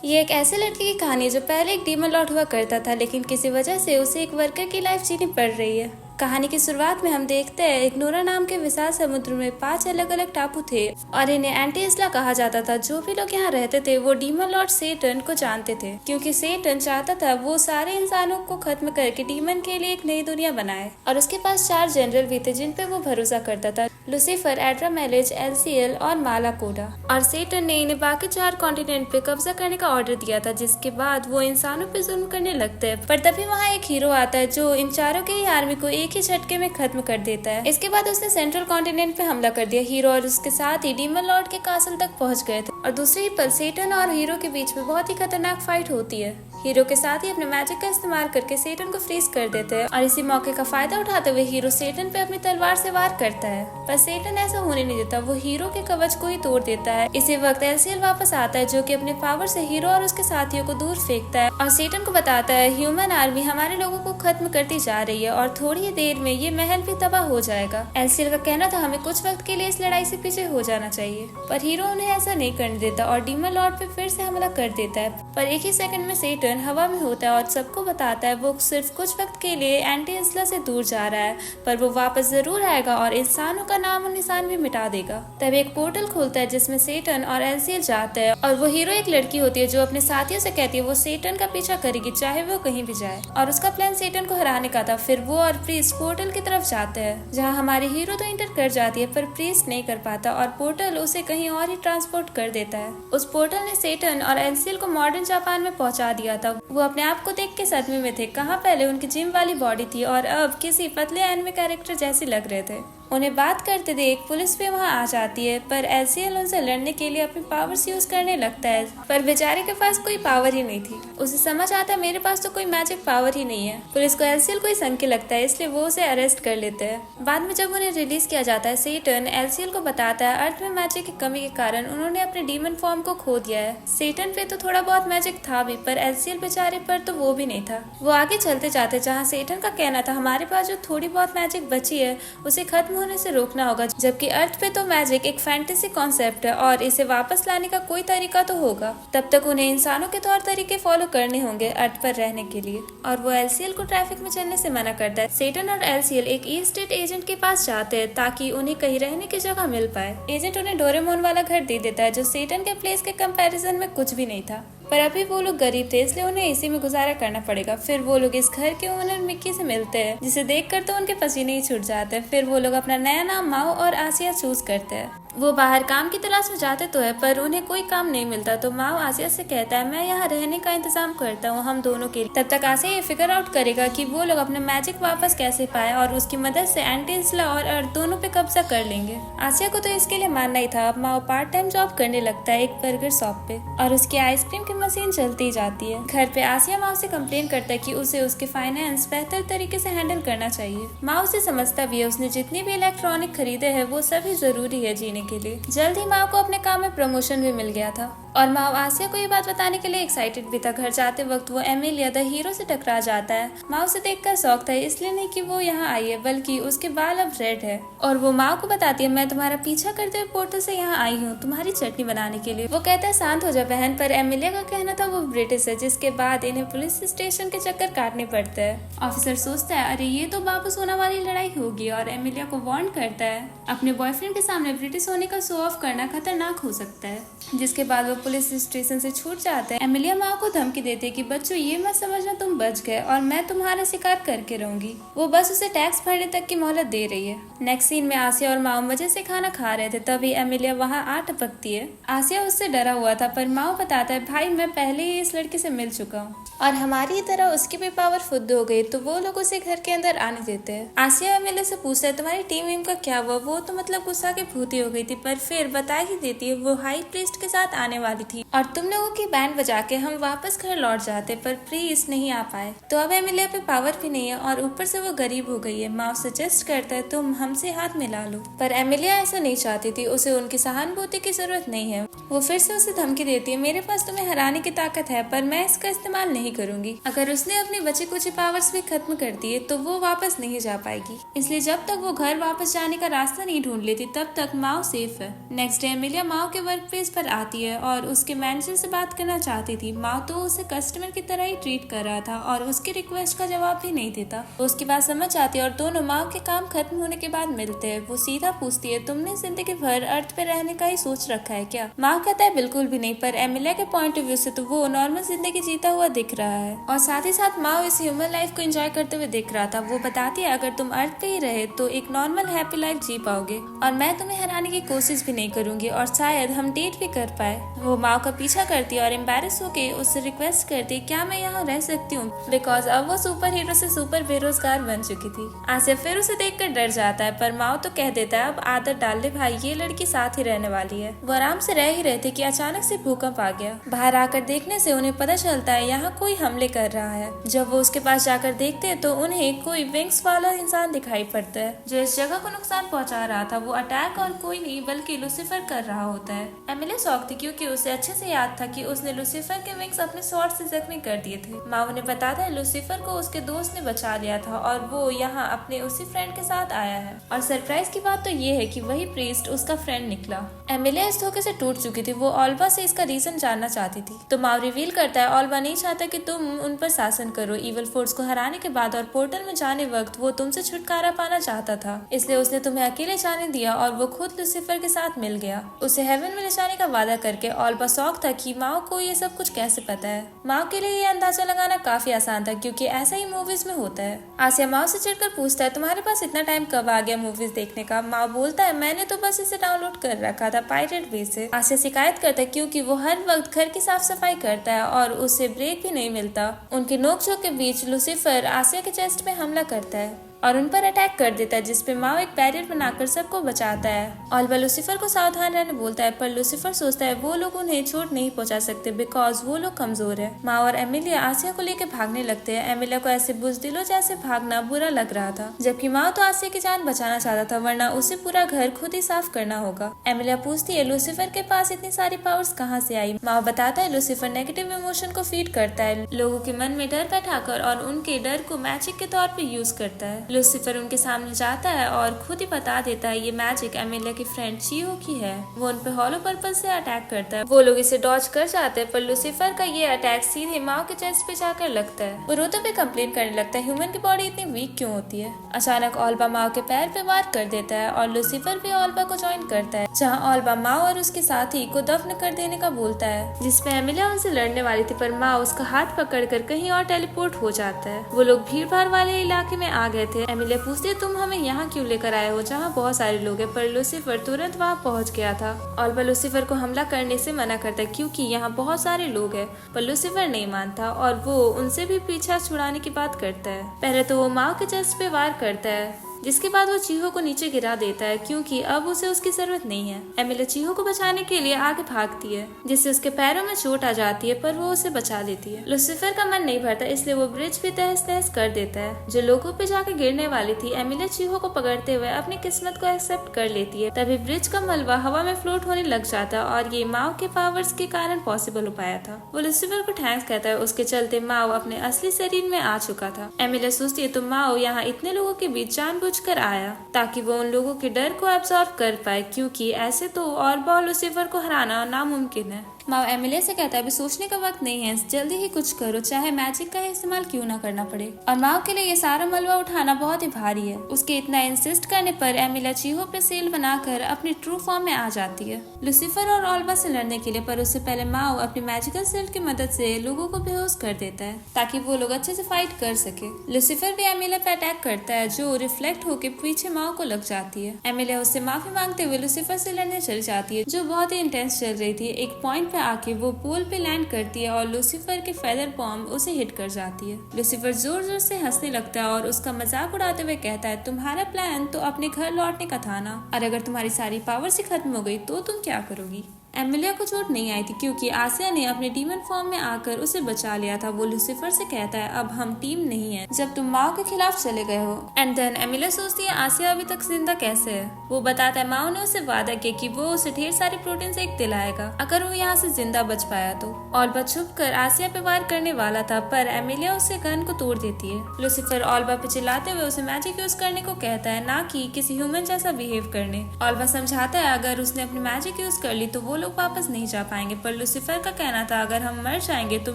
ये एक ऐसे लड़के की कहानी है जो पहले एक डीमन लॉर्ड हुआ करता था, लेकिन किसी वजह से उसे एक वर्कर की लाइफ जीनी पड़ रही है। कहानी की शुरुआत में हम देखते हैं एक नोरा नाम के विशाल समुद्र में 5 अलग अलग टापू थे और इन्हें एंटी इसला कहा जाता था। जो भी लोग यहाँ रहते थे वो डीमन लॉर्ड सेटन को जानते थे, क्योंकि सेटन चाहता था वो सारे इंसानों को खत्म करके डीमन के लिए एक नई दुनिया बनाए। और उसके पास 4 जनरल भी थे जिन पे वो भरोसा करता था, लूसीफर, एड्रामेलिज, एलसीएल और मालाकोडा। और सेटन ने इन्हें बाकी 4 कॉन्टिनेंट पे कब्जा करने का ऑर्डर दिया था, जिसके बाद वो इंसानों पे जुल्म करने लगते हैं। पर तभी वहाँ एक हीरो आता है जो इन चारों की आर्मी को एक ही झटके में खत्म कर देता है। इसके बाद उसने सेंट्रल कॉन्टिनेंट पे हमला कर दिया। हीरो और उसके साथ ही डीमन लॉर्ड के कासल तक पहुंच गए थे और दूसरी ही पल सेटन और हीरो के बीच में बहुत ही खतरनाक फाइट होती है। हीरो के साथ ही अपने मैजिक का इस्तेमाल करके सेटन को फ्रीज कर देते हैं और इसी मौके का फायदा उठाते हुए हीरो सेटन पे अपनी तलवार से वार करता है, पर सेटन ऐसा होने नहीं देता। वो हीरो के कवच को ही तोड़ देता है। इसी वक्त एलसीएल वापस आता है, जो कि अपने पावर से हीरो और उसके साथियों को दूर फेंकता है और सेटन को बताता है ह्यूमन आर्मी हमारे लोगों को खत्म करती जा रही है और थोड़ी ही देर में ये महल भी तबाह हो जाएगा। एलसीएल का कहना था हमें कुछ वक्त के लिए इस लड़ाई से पीछे हो जाना चाहिए, पर हीरो उन्हें ऐसा नहीं करने देता और डीमन लॉर्ड पे फिर से हमला कर देता है। पर एक ही सेकंड में सेटन हवा में होता है और सबको बताता है वो सिर्फ कुछ वक्त के लिए एंटी इसला से दूर जा रहा है, पर वो वापस जरूर आएगा और इंसानों का नाम और निशान भी मिटा देगा। तभी एक पोर्टल खुलता है जिसमें सेटन और एलसीएल जाते हैं और वो हीरो एक लड़की होती है जो अपने साथियों से कहती है वो सेटन का पीछा करेगी चाहे वो कहीं भी जाए, और उसका प्लान सेटन को हराने का था। फिर वो और प्रीस्ट पोर्टल की तरफ जाते हैं, जहाँ हमारी हीरो तो इंटर कर जाती है पर प्रीस्ट नहीं कर पाता और पोर्टल उसे कहीं और ही ट्रांसपोर्ट कर देता है। उस पोर्टल ने सेटन और एलसीएल को मॉडर्न जापान में पहुंचा दिया था। वो अपने आप को देख के सदमे में थे, कहाँ पहले उनकी जिम वाली बॉडी थी और अब किसी पतले एनिमे कैरेक्टर जैसे लग रहे थे। उन्हें बात करते देख पुलिस भी वहां आ जाती है, पर एलसीएल उनसे लड़ने के लिए अपनी पावर्स यूज करने लगता है, पर बेचारे के पास कोई पावर ही नहीं थी। उसे समझ आता है मेरे पास तो कोई मैजिक पावर ही नहीं है। पुलिस को एलसीएल को ही संख्य लगता है, इसलिए वो उसे अरेस्ट कर लेते हैं। बाद में जब उन्हें रिलीज किया जाता है, सेटन एलसीएल को बताता है अर्थ में मैजिक की कमी के कारण उन्होंने अपने डीमन फॉर्म को खो दिया है। सेटन पे तो थोड़ा बहुत मैजिक था भी, पर एलसीएल बेचारे पर तो वो भी नहीं था। वो आगे चलते जाते जहाँ सेटन का कहना था हमारे पास जो थोड़ी बहुत मैजिक बची है उसे खत्म होने से रोकना होगा, जबकि अर्थ पे तो मैजिक एक फैंटेसी कॉन्सेप्ट है और इसे वापस लाने का कोई तरीका तो होगा। तब तक उन्हें इंसानों के तौर तरीके फॉलो करने होंगे अर्थ पर रहने के लिए, और वो एलसीएल को ट्रैफिक में चलने से मना करता है। सेटन और एलसीएल एक ई स्टेट एजेंट के पास जाते हैं ताकि उन्हें कहीं रहने की जगह मिल पाए। एजेंट उन्हें डोरेमोन वाला घर दे देता है जो सेटन के प्लेस के कंपैरिजन में कुछ भी नहीं था, पर अभी वो लोग गरीब थे इसलिए उन्हें इसी में गुजारा करना पड़ेगा। फिर वो लोग इस घर के ओनर मिक्की से मिलते हैं, जिसे देखकर तो उनके पसीने ही छूट जाते हैं। फिर वो लोग अपना नया नाम माओ और आसिया चूज करते हैं। वो बाहर काम की तलाश में जाते तो है, पर उन्हें कोई काम नहीं मिलता, तो माओ आसिया से कहता है मैं यहाँ रहने का इंतजाम करता हूँ हम दोनों के लिए। तब तक आसिया ये फिगर आउट करेगा कि वो लोग अपना मैजिक वापस कैसे पाए और उसकी मदद से एंटी इसला और अर्थ दोनों पे कब्जा कर लेंगे। आसिया को तो इसके लिए मानना ही था। अब माओ पार्ट टाइम जॉब करने लगता है एक बर्गर शॉप पे और उसकी आइसक्रीम की मशीन चलती जाती है। घर पे आसिया माओ से कंप्लेन करता है कि उसे उसके फाइनेंस बेहतर तरीके से हैंडल करना चाहिए। माओ उसे समझता भी है, उसने जितनी भी इलेक्ट्रॉनिक खरीदे हैं वो सभी जरूरी है जीने के लिए। जल्द ही माओ को अपने काम में प्रमोशन भी मिल गया था और माओ आसिया को ये बात बताने के लिए एक्साइटेड भी था। घर जाते वक्त वो एमिलिया द हीरो से टकरा जाता है। माओ से देखकर शौक था, इसलिए नहीं कि वो यहाँ आई है बल्कि उसके बाल अब रेड है, और वो माओ को बताती है मैं तुम्हारा पीछा करते हुए पोर्टल से यहाँ आई हूँ तुम्हारी चटनी बनाने के लिए। वो कहता है शांत हो जा बहन, पर एमिलिया का कहना था वो ब्रिटिश है, जिसके बाद इन्हें पुलिस स्टेशन के चक्कर काटने पड़ते हैं। ऑफिसर सोचता है अरे ये तो वापस होने वाली लड़ाई होगी और एमिलिया को वार्न करता है अपने बॉयफ्रेंड के सामने ब्रिटिश होने का शो ऑफ करना खतरनाक हो सकता है, जिसके बाद वो पुलिस स्टेशन से छूट जाते हैं। एमिलिया माँ को धमकी देती है कि बच्चों ये मत समझना तुम बच गए और मैं तुम्हारा शिकार करके रहूंगी। वो बस उसे टैक्स भरने तक की मोहलत दे रही है। नेक्स्ट सीन में आसिया और माओ मजे से खाना खा रहे थे, तभी एमिलिया वहाँ आ टपकती है। आसिया उससे डरा हुआ था, पर माओ बताता है भाई मैं पहले ही इस लड़की से मिल चुका हूँ और हमारी तरह उसकी भी पावर फुद्द हो गई, तो वो लोग उसे घर के अंदर आने देते हैं। आसिया एमिलिया से पूछता है तुम्हारी टीम वीम का क्या हुआ? वो तो मतलब गुस्सा के भूती हो गई थी, पर फिर बता ही देती है वो हाई प्रीस्ट के साथ आने वाली थी और तुम लोगों की बैंड बजा के हम वापस घर लौट जाते, पर प्रीस्ट नहीं आ पाए, तो अब एमिलिया पे पावर भी नहीं है और ऊपर से वो गरीब हो गई है। माओ सजेस्ट करता है तुम हमसे हाथ मिला लो, पर एमिलिया ऐसा नहीं चाहती थी, उसे उनकी सहानुभूति की जरूरत नहीं है। वो फिर से उसे धमकी देती है मेरे पास तुम्हें हराने की ताकत है, पर मैं इसका इस्तेमाल नहीं करूंगी। अगर उसने अपनी बची कुछ पावर्स भी खत्म कर दिए तो वो वापस नहीं जा पाएगी, इसलिए जब तक वो घर वापस जाने का रास्ता नहीं ढूंढ लेती तब तक माओ सेफ है। नेक्स्ट डे एमिलिया माओ के वर्क प्लेस पर आती है और और उसके मैनेजर से बात करना चाहती थी। माओ तो उसे कस्टमर की तरह ही ट्रीट कर रहा था और उसकी रिक्वेस्ट का जवाब भी नहीं देता। उसकी बात समझ आती है और दोनों माओ के काम खत्म होने के बाद मिलते हैं। वो सीधा पूछती है, तुमने जिंदगी भर अर्थ पे रहने का ही सोच रखा है क्या? माओ कहता है बिल्कुल भी नहीं, पर एमिलिया के पॉइंट ऑफ व्यू से तो वो नॉर्मल जिंदगी जीता हुआ दिख रहा है और साथ ही साथ माओ इस ह्यूमन लाइफ को एंजॉय करते हुए दिख रहा था। वो बताती है अगर तुम अर्थ पे ही रहे तो एक नॉर्मल हैप्पी लाइफ जी पाओगे और मैं तुम्हें हराने की कोशिश भी नहीं करूंगी और शायद हम डेट भी कर पाए। वो माओ का पीछा करती है और एम्बैरेस होके उससे रिक्वेस्ट करती है, क्या मैं यहाँ रह सकती हूँ? बिकॉज अब वो सुपर हीरो से सुपर बेरोजगार बन चुकी थी। आसिया फिर उसे देखकर डर जाता है, पर माओ तो कह देता है अब आदत डाल ले भाई, ये लड़की साथ ही रहने वाली है। वो आराम से रह ही रहे थे कि अचानक से भूकंप आ गया। बाहर आकर देखने से उन्हें पता चलता है यहाँ कोई हमले कर रहा है। जब वो उसके पास जाकर देखते हैं तो उन्हें कोई विंग्स वाला इंसान दिखाई पड़ता है जो इस जगह को नुकसान पहुंचा रहा था। वो अटैक और कोई नहीं बल्कि लूसीफर कर रहा होता है। एमिलिया शॉक थी क्योंकि उसे अच्छे से याद था कि उसने लूसीफर के विंग्स अपने स्वॉर्ड से जख्मी कर दिए थे। माओ ने बताता है लूसीफर को उसके दोस्त ने बचा लिया था और वो यहाँ अपने उसी फ्रेंड के साथ आया है। और सरप्राइज की बात तो ये है कि वही प्रीस्ट उसका फ्रेंड निकला। एमिलिया इस धोखे से टूट चुकी थी। वो ऑल्बा से इसका रीजन जानना चाहती थी तो माओ रिवील करता है ऑल्बा नहीं चाहता कि तुम उन पर शासन करो। इवल फोर्स को हराने के बाद और पोर्टल में जाने वक्त वो तुमसे छुटकारा पाना चाहता था, इसलिए उसने तुम्हें अकेले जाने दिया और वो खुद लूसीफर के साथ मिल गया। उसे हेवन में ले जाने का वादा करके। ऑल्बा शॉक था कि माओ को ये सब कुछ कैसे पता है। माओ के लिए ये अंदाजा लगाना काफी आसान था क्योंकि ऐसा ही मूवीज में होता है। आसिया माओ से चिढ़कर पूछता है तुम्हारे पास इतना टाइम कब आ गया मूवीज देखने का? माओ बोलता है मैंने तो बस इसे डाउनलोड कर रखा था पायरेट वे से। आसिया शिकायत करता है क्योंकि वो हर वक्त घर की साफ सफाई करता है और उसे ब्रेक भी नहीं मिलता। उनके नोकझोंक के बीच लूसीफर आसिया के चेस्ट में हमला करता है और उन पर अटैक कर देता है जिसपे माओ एक बैरियर बनाकर सबको बचाता है। ऑल्बा लूसीफर को सावधान रहने बोलता है पर लूसीफर सोचता है वो लोग उन्हें चोट नहीं पहुंचा सकते बिकॉज वो लोग कमजोर है। माओ और एमिलिया आसिया को लेकर भागने लगते हैं। एमिलिया को ऐसे बुजदिलों जैसे भागना बुरा लग रहा था जबकि माओ तो आसिया की जान बचाना चाहता था वरना उसे पूरा घर खुद ही साफ करना होगा। एमिलिया पूछती है लूसीफर के पास इतनी सारी पावर्स कहाँ से आई? माओ बताता है लूसीफर नेगेटिव इमोशन को फीड करता है, लोगों के मन में डर बैठाकर और उनके डर को मैजिक के तौर पर यूज करता है। लूसीफर उनके सामने जाता है और खुद ही बता देता है ये मैजिक एमिलिया की फ्रेंड चियो की है। वो उन पे हॉलो पर्पस से अटैक करता है। वो लोग इसे डॉज कर जाते हैं पर लूसीफर का ये अटैक सीधे माओ के चेस्ट पे जाकर लगता है। वो रोते पे कंप्लेन करने लगता है ह्यूमन की बॉडी इतनी वीक क्यों होती है। अचानक ऑल्बा माओ के पैर पे वार कर देता है और लूसीफर भी ऑल्बा को ज्वाइन करता है जहाँ ऑल्बा माओ और उसके साथी को दफन कर देने का बोलता है जिसपे एमिलिया उनसे लड़ने वाली थी पर माओ उसका हाथ पकड़कर कहीं और टेलीपोर्ट हो जाता है। वो लोग भीड़ भाड़ वाले इलाके में आ गए थे। एमिलिया पूछती है तुम हमें यहाँ क्यों लेकर आए हो जहाँ बहुत सारे लोग हैं, पर लूसीफर तुरंत वहाँ पहुँच गया था। ऑल्बा लूसीफर को हमला करने से मना करता है क्योंकि यहाँ बहुत सारे लोग हैं, पर लूसीफर नहीं मानता और वो उनसे भी पीछा छुड़ाने की बात करता है। पहले तो वो माओ के चेस्ट पे वार करता है जिसके बाद वो चीहो को नीचे गिरा देता है क्योंकि अब उसे उसकी जरूरत नहीं है। एमिलिया चीहो को बचाने के लिए आगे भागती है जिससे उसके पैरों में चोट आ जाती है पर वो उसे बचा लेती है। लूसीफर का मन नहीं भरता इसलिए वो ब्रिज भी तहस नहस कर देता है जो लोगों पे जाके गिरने वाली थी। एमिलिया चीहो को पकड़ते हुए अपनी किस्मत को एक्सेप्ट कर लेती है। तभी ब्रिज का मलबा हवा में फ्लोट होने लग जाता है और ये माओ के पावर्स के कारण पॉसिबल हो पाया था। वो लूसीफर को थैंक्स कहता है, उसके चलते माओ अपने असली शरीर में आ चुका था। एमिलिया सोचती है तो माओ यहाँ इतने लोगों के बीच जानबूझकर आया ताकि वो उन लोगों के डर को एब्सॉर्ब कर पाए क्योंकि ऐसे तो ऑल्बा और लूसीफर को हराना नामुमकिन है। माओ एमिलिया से कहता है अभी सोचने का वक्त नहीं है, जल्दी ही कुछ करो चाहे मैजिक का इस्तेमाल क्यों ना करना पड़े। और माओ के लिए ये सारा मलबा उठाना बहुत ही भारी है। उसके इतना इंसिस्ट करने पर एमिलिया चीहो पे सेल बनाकर अपनी ट्रू फॉर्म में आ जाती है लूसीफर और ऑल्बा से लड़ने के लिए। पर उससे पहले माओ अपनी मैजिकल सेल की मदद से लोगों को बेहोश कर देता है ताकि वो लोग अच्छे से फाइट कर सके। लूसीफर भी एमिलिया पे अटैक करता है जो रिफ्लेक्ट होकर पीछे माओ को लग जाती है। एमिलिया उससे माफी मांगते हुए लूसीफर से लड़ने चली जाती है जो बहुत ही इंटेंस चल रही थी। एक पॉइंट पे आके वो पोल पे लैंड करती है और लूसीफर के फेदर बॉम्ब उसे हिट कर जाती है। लूसीफर जोर जोर से हंसने लगता है और उसका मजाक उड़ाते हुए कहता है तुम्हारा प्लान तो अपने घर लौटने का था ना, और अगर तुम्हारी सारी पावर्स ही खत्म हो गई तो तुम क्या करोगी। एमिलिया को चोट नहीं आई थी क्योंकि आसिया ने अपने डीमन फॉर्म में आकर उसे बचा लिया था। वो लूसीफर से कहता है अब हम टीम नहीं है जब तुम माओ के खिलाफ चले गए हो। एंड देन एमिलिया सोचती है आसिया अभी तक जिंदा कैसे है। वो बताता है माओ ने उसे वादा किया कि वो उसे ढेर सारे प्रोटीन से एक दिलाएगा अगर वो यहाँ से जिंदा बच पाया तो। ऑल्बा छुप कर आसिया पे वार करने वाला था पर एमिलिया उसे गन को तोड़ देती है। लूसीफर ऑल्बा पे चिल्लाते हुए उसे मैजिक यूज करने को कहता है ना कि किसी ह्यूमन जैसा बिहेव करने। ऑल्बा समझाता है अगर उसने अपनी मैजिक यूज कर ली तो वो लोग वापस नहीं जा पाएंगे, पर लूसीफर का कहना था अगर हम मर जाएंगे तो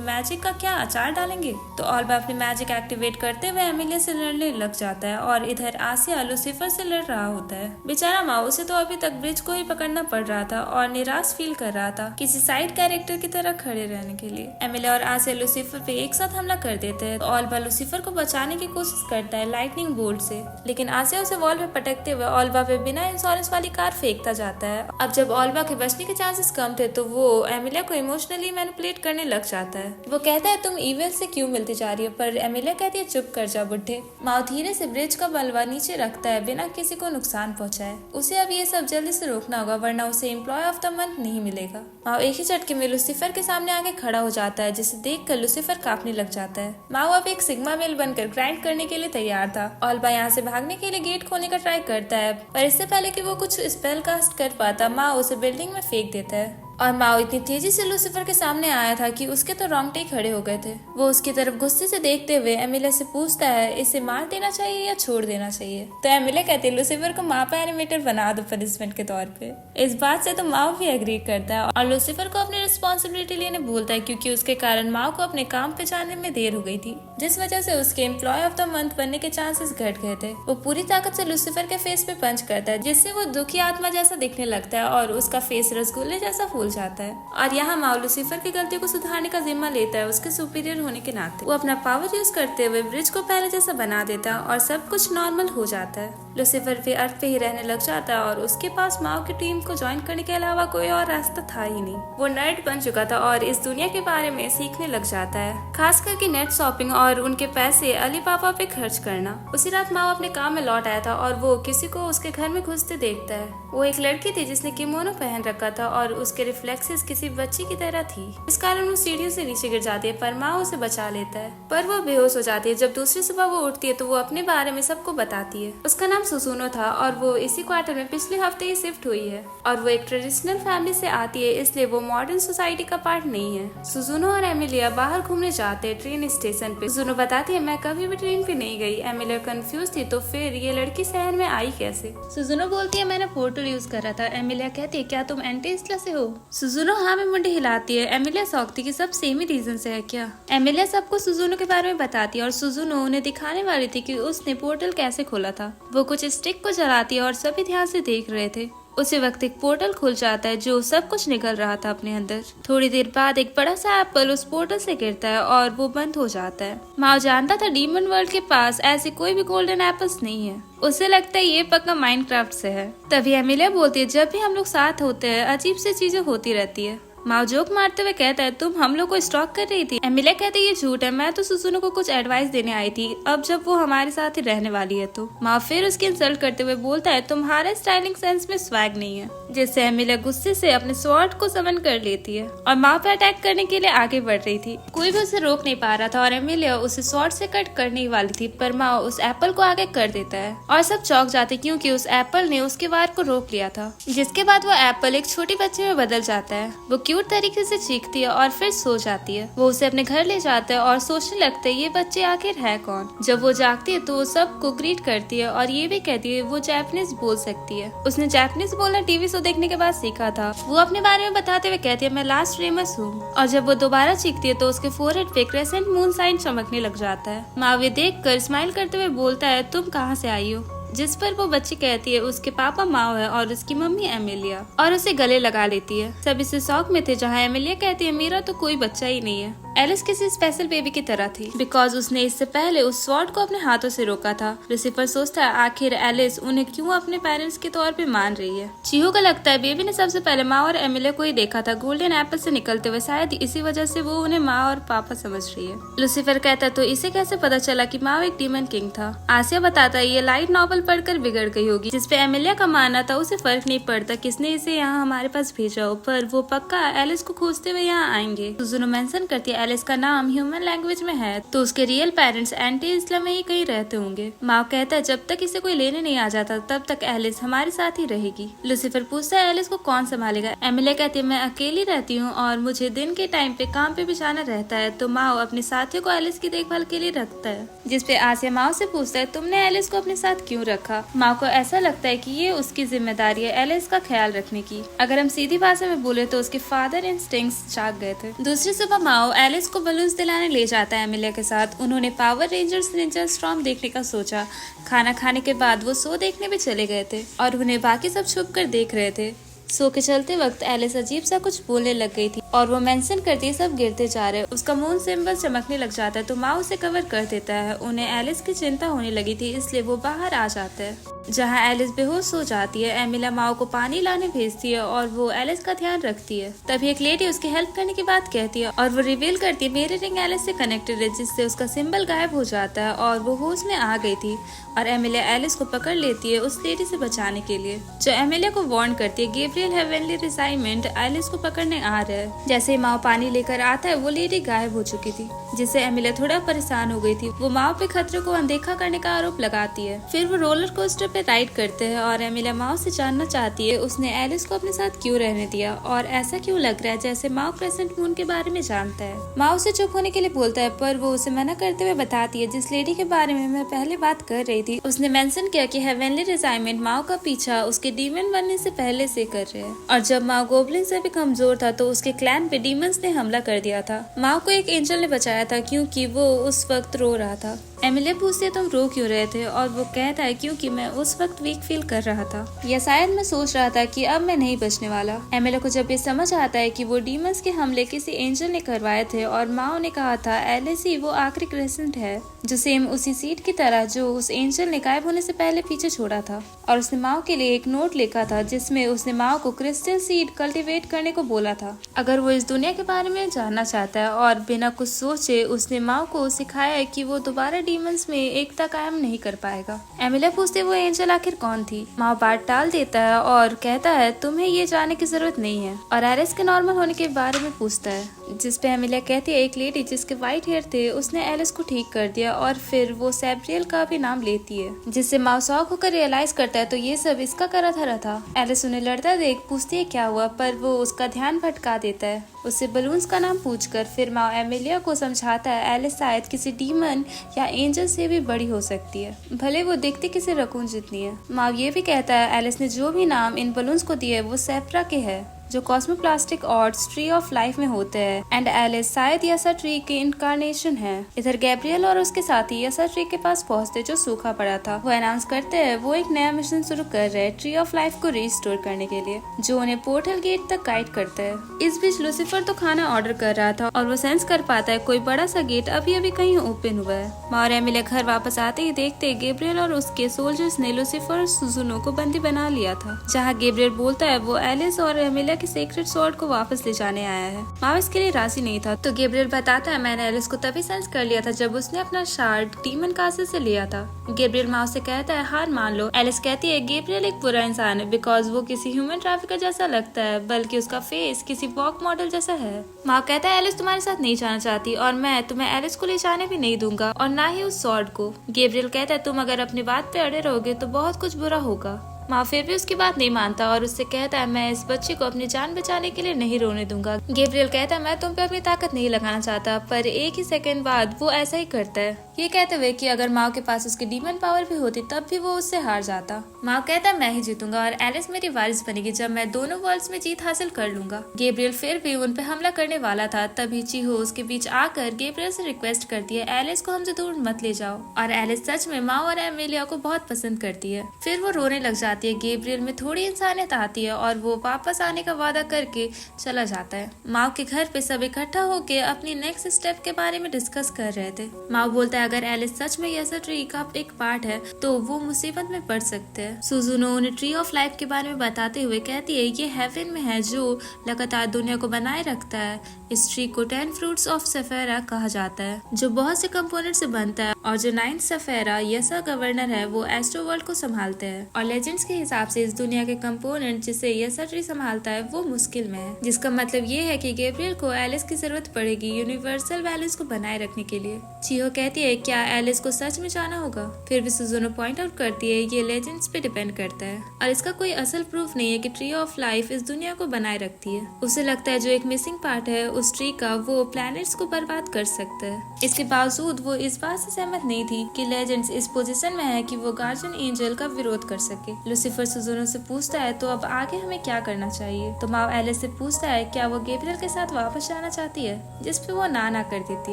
मैजिक का क्या अचार डालेंगे। तो ऑल्बा अपनी मैजिक एक्टिवेट करते हुए एमिलिया से लड़ने लग जाता है और इधर आसिया लूसीफर से लड़ रहा होता है। बेचारा माओ से तो अभी तक ब्रिज को ही पकड़ना पड़ रहा था और निराश फील कर रहा था किसी साइड कैरेक्टर की तरह खड़े रहने के लिए। एमिलिया और आसिया लूसीफर पे एक साथ हमला कर देते हैं। तो ऑल्बा लूसीफर को बचाने की कोशिश करता है लाइटनिंग बोल्ट से, लेकिन आसिया उसे वॉल पे पटकते हुए ऑल्बा पे बिना इंश्योरेंस वाली कार फेंकता जाता है। अब जब ऑल्बा के बचने के चांसेस कम थे तो वो एमिलिया को इमोशनली मैनिपुलेट करने लग जाता है। वो कहता है तुम ईविल से क्यों मिलती जा रही हो, पर एमिलिया कहती है चुप कर जा बुड्ढे। माओ धीरे से ब्रिज का बलवा नीचे रखता है बिना किसी को नुकसान पहुंचाए। उसे अब ये सब जल्दी से रोकना होगा वरना उसे एम्प्लॉय ऑफ द मंथ नहीं मिलेगा। माओ एक ही झटके में लूसीफर के सामने आके खड़ा हो जाता है, जिसे देखकर लूसीफर कांपने लग जाता है। माओ अब एक सिग्मा मेल बनकर ग्राइंड करने के लिए तैयार था। ऑल्बा यहाँ से भागने के लिए गेट खोलने का ट्राई करता है, पर इससे पहले कि वो कुछ स्पेल कास्ट कर पाता माओ उसे बिल्डिंग में फेंक देता है। और माओ इतनी तेजी से लूसीफर के सामने आया था कि उसके तो रोंगटे खड़े हो गए थे। वो उसकी तरफ गुस्से से देखते हुए एमिलिया से पूछता है इसे मार देना चाहिए या छोड़ देना चाहिए। तो एमिलिया कहती है लूसीफर को माँ पे एनिमेटर बना दो पनिशमेंट के तौर पे। इस बात से तो माओ भी एग्री करता है और लूसीफर को अपनी रिस्पॉन्सिबिलिटी लेने बोलता है, क्योंकि उसके कारण माओ को अपने काम पे जाने में देर हो गई थी, जिस वजह से उसके एम्प्लॉय ऑफ द मंथ बनने के चांसेस घट गए थे। वो पूरी ताकत से लूसीफर के फेस पे पंच करता है, जिससे वो दुखी आत्मा जैसा दिखने लगता है और उसका फेस रसगुल्ले जैसा फूल जाता है। और यहाँ माओ लूसीफर की गलती को सुधारने का जिम्मा लेता है उसके सुपीरियर होने के नाते। वो अपना पावर यूज करते हुए ब्रिज को पहले जैसा बना देता है और सब कुछ नॉर्मल हो जाता है। लूसीफर भी अर्थ पे ही रहने लग जाता है और उसके पास माओ की टीम को ज्वाइन करने के अलावा कोई और रास्ता था ही नहीं। वो नर्ड बन चुका था और इस दुनिया के बारे में सीखने लग जाता है, खास करके नेट शॉपिंग और उनके पैसे अली पापा पे खर्च करना। उसी रात माओ अपने काम में लौट आया था और वो किसी को उसके घर में घुसते देखता है। वो एक लड़की थी जिसने किमोनो पहन रखा था और उसके रिफ्लेक्सेस किसी बच्ची की तरह थी। इस कारण वो सीढ़ियों से नीचे गिर जाती है, पर माओ उसे बचा लेता है। पर वो बेहोश हो जाती है। जब दूसरी सुबह वो उठती है तो वो अपने बारे में सबको बताती है। उसका नाम सुजुनो था और वो इसी क्वार्टर में पिछले हफ्ते ही शिफ्ट हुई है और वो एक ट्रेडिशनल फैमिली से आती है, इसलिए वो मॉडर्न सोसाइटी का पार्ट नहीं है। सुजुनो और एमिलिया बाहर घूमने जाते हैं ट्रेन स्टेशन पे। सुजुनो बताती है मैं कभी भी ट्रेन पे नहीं गई। एमिलिया कंफ्यूज थी, तो फिर ये लड़की शहर में आई कैसे। सुजुनो बोलती है मैंने पोर्टल यूज करा था। एमिलिया कहती है क्या तुम एंटी इसला से हो। सुजुनो हाँ में मुंडे हिलाती है। एमिलिया सौखती कि सब सेम ही रीजन से है क्या। एमिलिया सबको सुजुनो के बारे में बताती है और सुजुनो उन्हें दिखाने वाली थी कि उसने पोर्टल कैसे खोला था। वो कुछ स्टिक को जलाती है और सभी ध्यान से देख रहे थे। उसी वक्त एक पोर्टल खुल जाता है जो सब कुछ निकल रहा था अपने अंदर। थोड़ी देर बाद एक बड़ा सा एप्पल उस पोर्टल से गिरता है और वो बंद हो जाता है। माओ जानता था डीमन वर्ल्ड के पास ऐसे कोई भी गोल्डन एप्पल्स नहीं है। उसे लगता है ये पक्का माइनक्राफ्ट से है। तभी एमिलिया बोलती है जब भी हम लोग साथ होते हैं अजीब सी चीजें होती रहती है। माओ जोक मारते हुए कहता है तुम हम लोग को स्टॉक कर रही थी। एमिलिया कहती है ये झूठ है, मैं तो सुजुनो को कुछ एडवाइस देने आई थी, अब जब वो हमारे साथ ही रहने वाली है तो। माओ फिर उसकी इंसल्ट करते हुए बोलता है तुम्हारे स्टाइलिंग सेंस में स्वैग नहीं है, जिससे एमिलिया गुस्से से अपने स्वॉर्ड को समन कर लेती है और माओ पे अटैक करने के लिए आगे बढ़ रही थी। कोई भी उसे रोक नहीं पा रहा था और एमिलिया उसे स्वॉर्ड से कट करने वाली थी, पर माओ उस एप्पल को आगे कर देता है और सब चौंक जाते क्योंकि उस एप्पल ने उसके वार को रोक लिया था। जिसके बाद वो एप्पल एक छोटी बच्ची में बदल जाता है। वो क्यूट तरीके से चीखती है और फिर सो जाती है। वो उसे अपने घर ले जाता है और सोचने लगता है ये बच्चे आखिर है कौन। जब वो जागती है तो वो सबको ग्रीट करती है और ये भी कहती है वो जापानीज बोल सकती है। उसने जापानीज बोलना टीवी शो देखने के बाद सीखा था। वो अपने बारे में बताते हुए कहती है मैं लास्ट रेमस हूँ। और जब वो दोबारा चीखती है तो उसके फोरहेड पे क्रेसेंट मून साइन चमकने लग जाता है। माँ ये देख कर स्माइल करते हुए बोलता है तुम कहाँ से आई हो। जिस पर वो बच्ची कहती है उसके पापा माओ है और उसकी मम्मी एमिलिया, और उसे गले लगा लेती है। सब इसे शौक में थे, जहाँ एमिलिया कहती है मेरा तो कोई बच्चा ही नहीं है। एलिस किसी स्पेशल बेबी की तरह थी बिकॉज उसने इससे पहले उस स्वॉर्ड को अपने हाथों से रोका था। लूसीफर सोचता है आखिर एलिस उन्हें क्यों अपने पेरेंट्स के तौर पे मान रही है। चीहू को लगता है बेबी ने सबसे पहले माँ और एमिलिया को ही देखा था गोल्डन एप्पल से निकलते हुए, शायद इसी वजह से वो उन्हें माँ और पापा समझ रही है। लूसीफर कहता है तो इसे कैसे पता चला कि माँ एक डीमन किंग था। आसिया बताता है ये लाइट नॉवल पढ़कर बिगड़ गई होगी, जिसपे एमिलिया का मानना था उसे फर्क नहीं पड़ता किसने इसे यहाँ हमारे पास भेजा हो, पर वो पक्का एलिस को खोजते हुए यहाँ आएंगे। सुजुनो मेंशन करती है एलिस का नाम ह्यूमन लैंग्वेज में है तो उसके रियल पेरेंट्स एंटी इस्लाम में ही कहीं रहते होंगे। माओ कहता है जब तक इसे कोई लेने नहीं आ जाता तब तक एलिस हमारे साथ ही रहेगी। लूसीफर पूछता है एलिस को कौन संभालेगा। एमिलिया कहती है मैं अकेली रहती हूँ और मुझे दिन के टाइम पे काम पे भी जाना रहता है। तो माओ अपने साथियों को एलिस की देखभाल के लिए रखता है, जिसपे आसिया माओ से पूछता है तुमने एलिस को अपने साथ क्यों रखा। माओ को ऐसा लगता है कि ये उसकी जिम्मेदारी है एलिस का ख्याल रखने की। अगर हम सीधी भाषा में बोले तो उसके फादर इंस्टिंक्ट्स जाग गए थे। दूसरी सुबह माओ एलिस को बलून्स दिलाने ले जाता है एमिलिया के साथ। उन्होंने पावर रेंजर्स निंजा स्टॉर्म देखने का सोचा। खाना खाने के बाद वो शो देखने भी चले गए थे और उन्हें बाकी सब छुप कर देख रहे थे। शो के चलते वक्त एलिस अजीब सा कुछ बोलने लग गई थी और वो मेंशन करती है सब गिरते जा रहे। उसका मून सिंबल चमकने लग जाता है तो माओ उसे कवर कर देता है। उन्हें एलिस की चिंता होने लगी थी इसलिए वो बाहर आ जाते हैं, जहाँ एलिस बेहोश हो जाती है। एमिलिया माओ को पानी लाने भेजती है और वो एलिस का ध्यान रखती है। तभी एक लेडी उसकी हेल्प करने की बात कहती है और वो रिवील करती है मेरी रिंग एलिस से कनेक्टेड है, जिससे उसका सिंबल गायब हो जाता है और वो होश में आ गई थी। और एमिलिया एलिस को पकड़ लेती है उस लेडी से बचाने के लिए, जो एमिलिया को वार्न करती है गैब्रियल हेवनली रिसाइमेंट एलिस को पकड़ने आ रहा है। जैसे माओ पानी लेकर आता है वो लेडी गायब हो चुकी थी, जिससे एमिलिया थोड़ा परेशान हो गई थी। वो माओ पे खतरे को अनदेखा करने का आरोप लगाती है। फिर वो रोलर कोस्टर पे राइड करते हैं और एमिलिया माओ से जानना चाहती है उसने एलिस को अपने साथ क्यों रहने दिया और ऐसा क्यों लग रहा है जैसे माओ क्रेसेंट मून के बारे में जानता है। माओ से चुप होने के लिए बोलता है पर वो उसे मना करते हुए बताती है जिस लेडी के बारे में मैं पहले बात कर रही थी उसने मेंशन किया कि हेवनली रिसाइमेंट माओ का पीछा उसके डीमन बनने से पहले से कर रहे हैं और जब माओ गोब्लिन से भी कमजोर था तो उसके क्लैन पे डीमंस ने हमला कर दिया था। माओ को एक एंजल ने बचाया था क्योंकि वो उस वक्त रो रहा था। एमिलिया पूछती है तुम रो क्यों रहे थे और वो कहता है क्योंकि मैं उस वक्त वीक फील कर रहा था या शायद मैं सोच रहा था कि अब मैं नहीं बचने वाला। एमिलिया को जब ये समझ आता है कि वो डीमंस के हमले किसी एंजल ने करवाए थे और माओ ने कहा था एलिस ही वो आखिरी क्रेसेंट है जो सेम उसी सीट की तरह जो उस एंजल ने गायब होने से पहले पीछे छोड़ा था। और उसने माओ के लिए एक नोट लिखा था जिसमें उसने माओ को क्रिस्टल सीड कल्टीवेट करने को बोला था अगर वो इस दुनिया के बारे में जानना चाहता है। और बिना कुछ सोचे उसने माओ को सिखाया है कि वो दोबारा डीमंस में एकता कायम नहीं कर पाएगा। एमिलिया पूछती वो एंजल आखिर कौन थी। माओ बात टाल देता है और कहता है तुम्हें ये जानने की जरूरत नहीं है और एलिस के नॉर्मल होने के बारे में पूछता है, जिसपे एमिलिया कहती है एक लेडी जिसके व्हाइट हेयर थे उसने एलिस को ठीक कर दिया और फिर वो सैब्रियल का भी नाम लेती है, जिससे माओ शॉक होकर रियलाइज करता है तो ये सब इसका करा धरा था। एलिस उन्हें लड़ता देख पूछती है क्या हुआ पर वो उसका ध्यान भटका देता है उससे बलून्स का नाम पूछकर। फिर माओ एमिलिया को समझाता है एलिस शायद किसी डीमन या एंजल से भी बड़ी हो सकती है, भले वो दिखती किसी रकून जितनी है। माओ ये भी कहता है एलिस ने जो भी नाम इन बलून्स को दिए वो सेफ्रा के है जो कॉस्मोप्लास्टिक ऑर्ड्स ट्री ऑफ लाइफ में होते हैं एंड एलिस शायद यसा ट्री की इनकारनेशन है। इधर गैब्रियल और उसके साथी यसा ट्री के पास पहुंचते जो सूखा पड़ा था। वो अनाउंस करते हैं वो एक नया मिशन शुरू कर रहे हैं ट्री ऑफ लाइफ को रिस्टोर करने के लिए, जो उन्हें पोर्टल गेट तक गाइड करता है। इस बीच लूसीफर तो खाना ऑर्डर कर रहा था और वो सेंस कर पाता है कोई बड़ा सा गेट अभी अभी कहीं ओपन हुआ है। माँ और एमिलिया घर वापस आते ही देखते गैब्रियल और उसके सोल्जर्स ने लूसीफर और सुजुनो को बंदी बना लिया था, जहाँ गैब्रियल बोलता है वो एलिस और एमिलिया के सीक्रेट स्वॉर्ड को वापस ले जाने आया है। माओ इसके लिए राजी नहीं था तो गैब्रियल बताता है मैंने एलिस को तभी सेंस कर लिया था जब उसने अपना शार्ड डीमन कासल से लिया था। गैब्रियल माओ से कहता है हार मान लो। एलिस कहती है गैब्रियल एक बुरा इंसान है बिकॉज वो किसी ह्यूमन ट्रैफिकर जैसा लगता है, बल्कि उसका फेस किसी वॉक मॉडल जैसा है। माओ कहता है एलिस तुम्हारे साथ नहीं जाना चाहती और मैं तुम्हें एलिस को ले जाने भी नहीं दूंगा और ना ही उस स्वॉर्ड को। गैब्रियल कहता है तुम अगर अपनी बात पे अड़े रहोगे तो बहुत कुछ बुरा होगा। माँ फिर भी उसकी बात नहीं मानता और उससे कहता है मैं इस बच्चे को अपनी जान बचाने के लिए नहीं रोने दूंगा। गैब्रियल कहता है मैं तुम पे अपनी ताकत नहीं लगाना चाहता, पर एक ही सेकंड बाद वो ऐसा ही करता है, ये कहते हुए कि अगर माँ के पास उसकी डीमन पावर भी होती तब भी वो उससे हार जाता। माँ कहता है मैं ही जीतूंगा और एलिस मेरी वारिस बनेगी जब मैं दोनों वर्ल्ड्स में जीत हासिल कर लूंगा। गैब्रियल फिर भी उन पे हमला करने वाला था, तभी चीहो उसके बीच आकर गैब्रियल से रिक्वेस्ट करती है एलिस को हमसे दूर मत ले जाओ। और एलिस सच में माँ और एमिलिया को बहुत पसंद करती है। फिर वो रोने लग जाती है। गैब्रियल में थोड़ी इंसानियत आती है और वो वापस आने का वादा करके चला जाता है। माँ के घर पे सब इकट्ठा होके अपनी नेक्स्ट स्टेप के बारे में डिस्कस कर रहे थे। माँ बोलता है अगर एलिस सच में यसा ट्री का एक पार्ट है तो वो मुसीबत में पड़ सकते हैं। सुजुनो उन्हें ट्री ऑफ लाइफ के बारे में बताते हुए कहती है ये हेवन में है जो लगातार दुनिया को बनाए रखता है। इस ट्री को 10 फ्रूट्स ऑफ सफेरा कहा जाता है जो बहुत से कंपोनेंट से बनता है और जो 9th सफेरा यसा गवर्नर है वो एस्ट्रो वर्ल्ड को संभालते हैं। और लेजेंड्स के हिसाब से इस दुनिया के कंपोनेंट जिसे यसा ट्री संभालता है वो मुश्किल में है, जिसका मतलब ये है कि गैब्रियल को एलिस की जरूरत पड़ेगी यूनिवर्सल बैलेंस को बनाए रखने के लिए। चिहो कहती है क्या एलिस को सच में जाना होगा, फिर भी सुजुनो पॉइंट आउट करती है ये लेजेंड्स पे डिपेंड करता है और इसका कोई असल प्रूफ नहीं है कि ट्री ऑफ लाइफ इस दुनिया को बनाए रखती है। उसे लगता है जो एक मिसिंग पार्ट है उस ट्री का वो प्लैनेट्स को बर्बाद कर सकता है। इसके बावजूद वो इस बात से सहमत नहीं थी कि लेजेंड्स इस पोजीशन में है कि वो गार्जियन एंजल का विरोध कर सके। लूसीफर सुजुनो से पूछता है तो अब आगे हमें क्या करना चाहिए, तो माओ एलिस से पूछता है क्या वो गैब्रियल के साथ वापस जाना चाहती है, जिसपे वो ना कर देती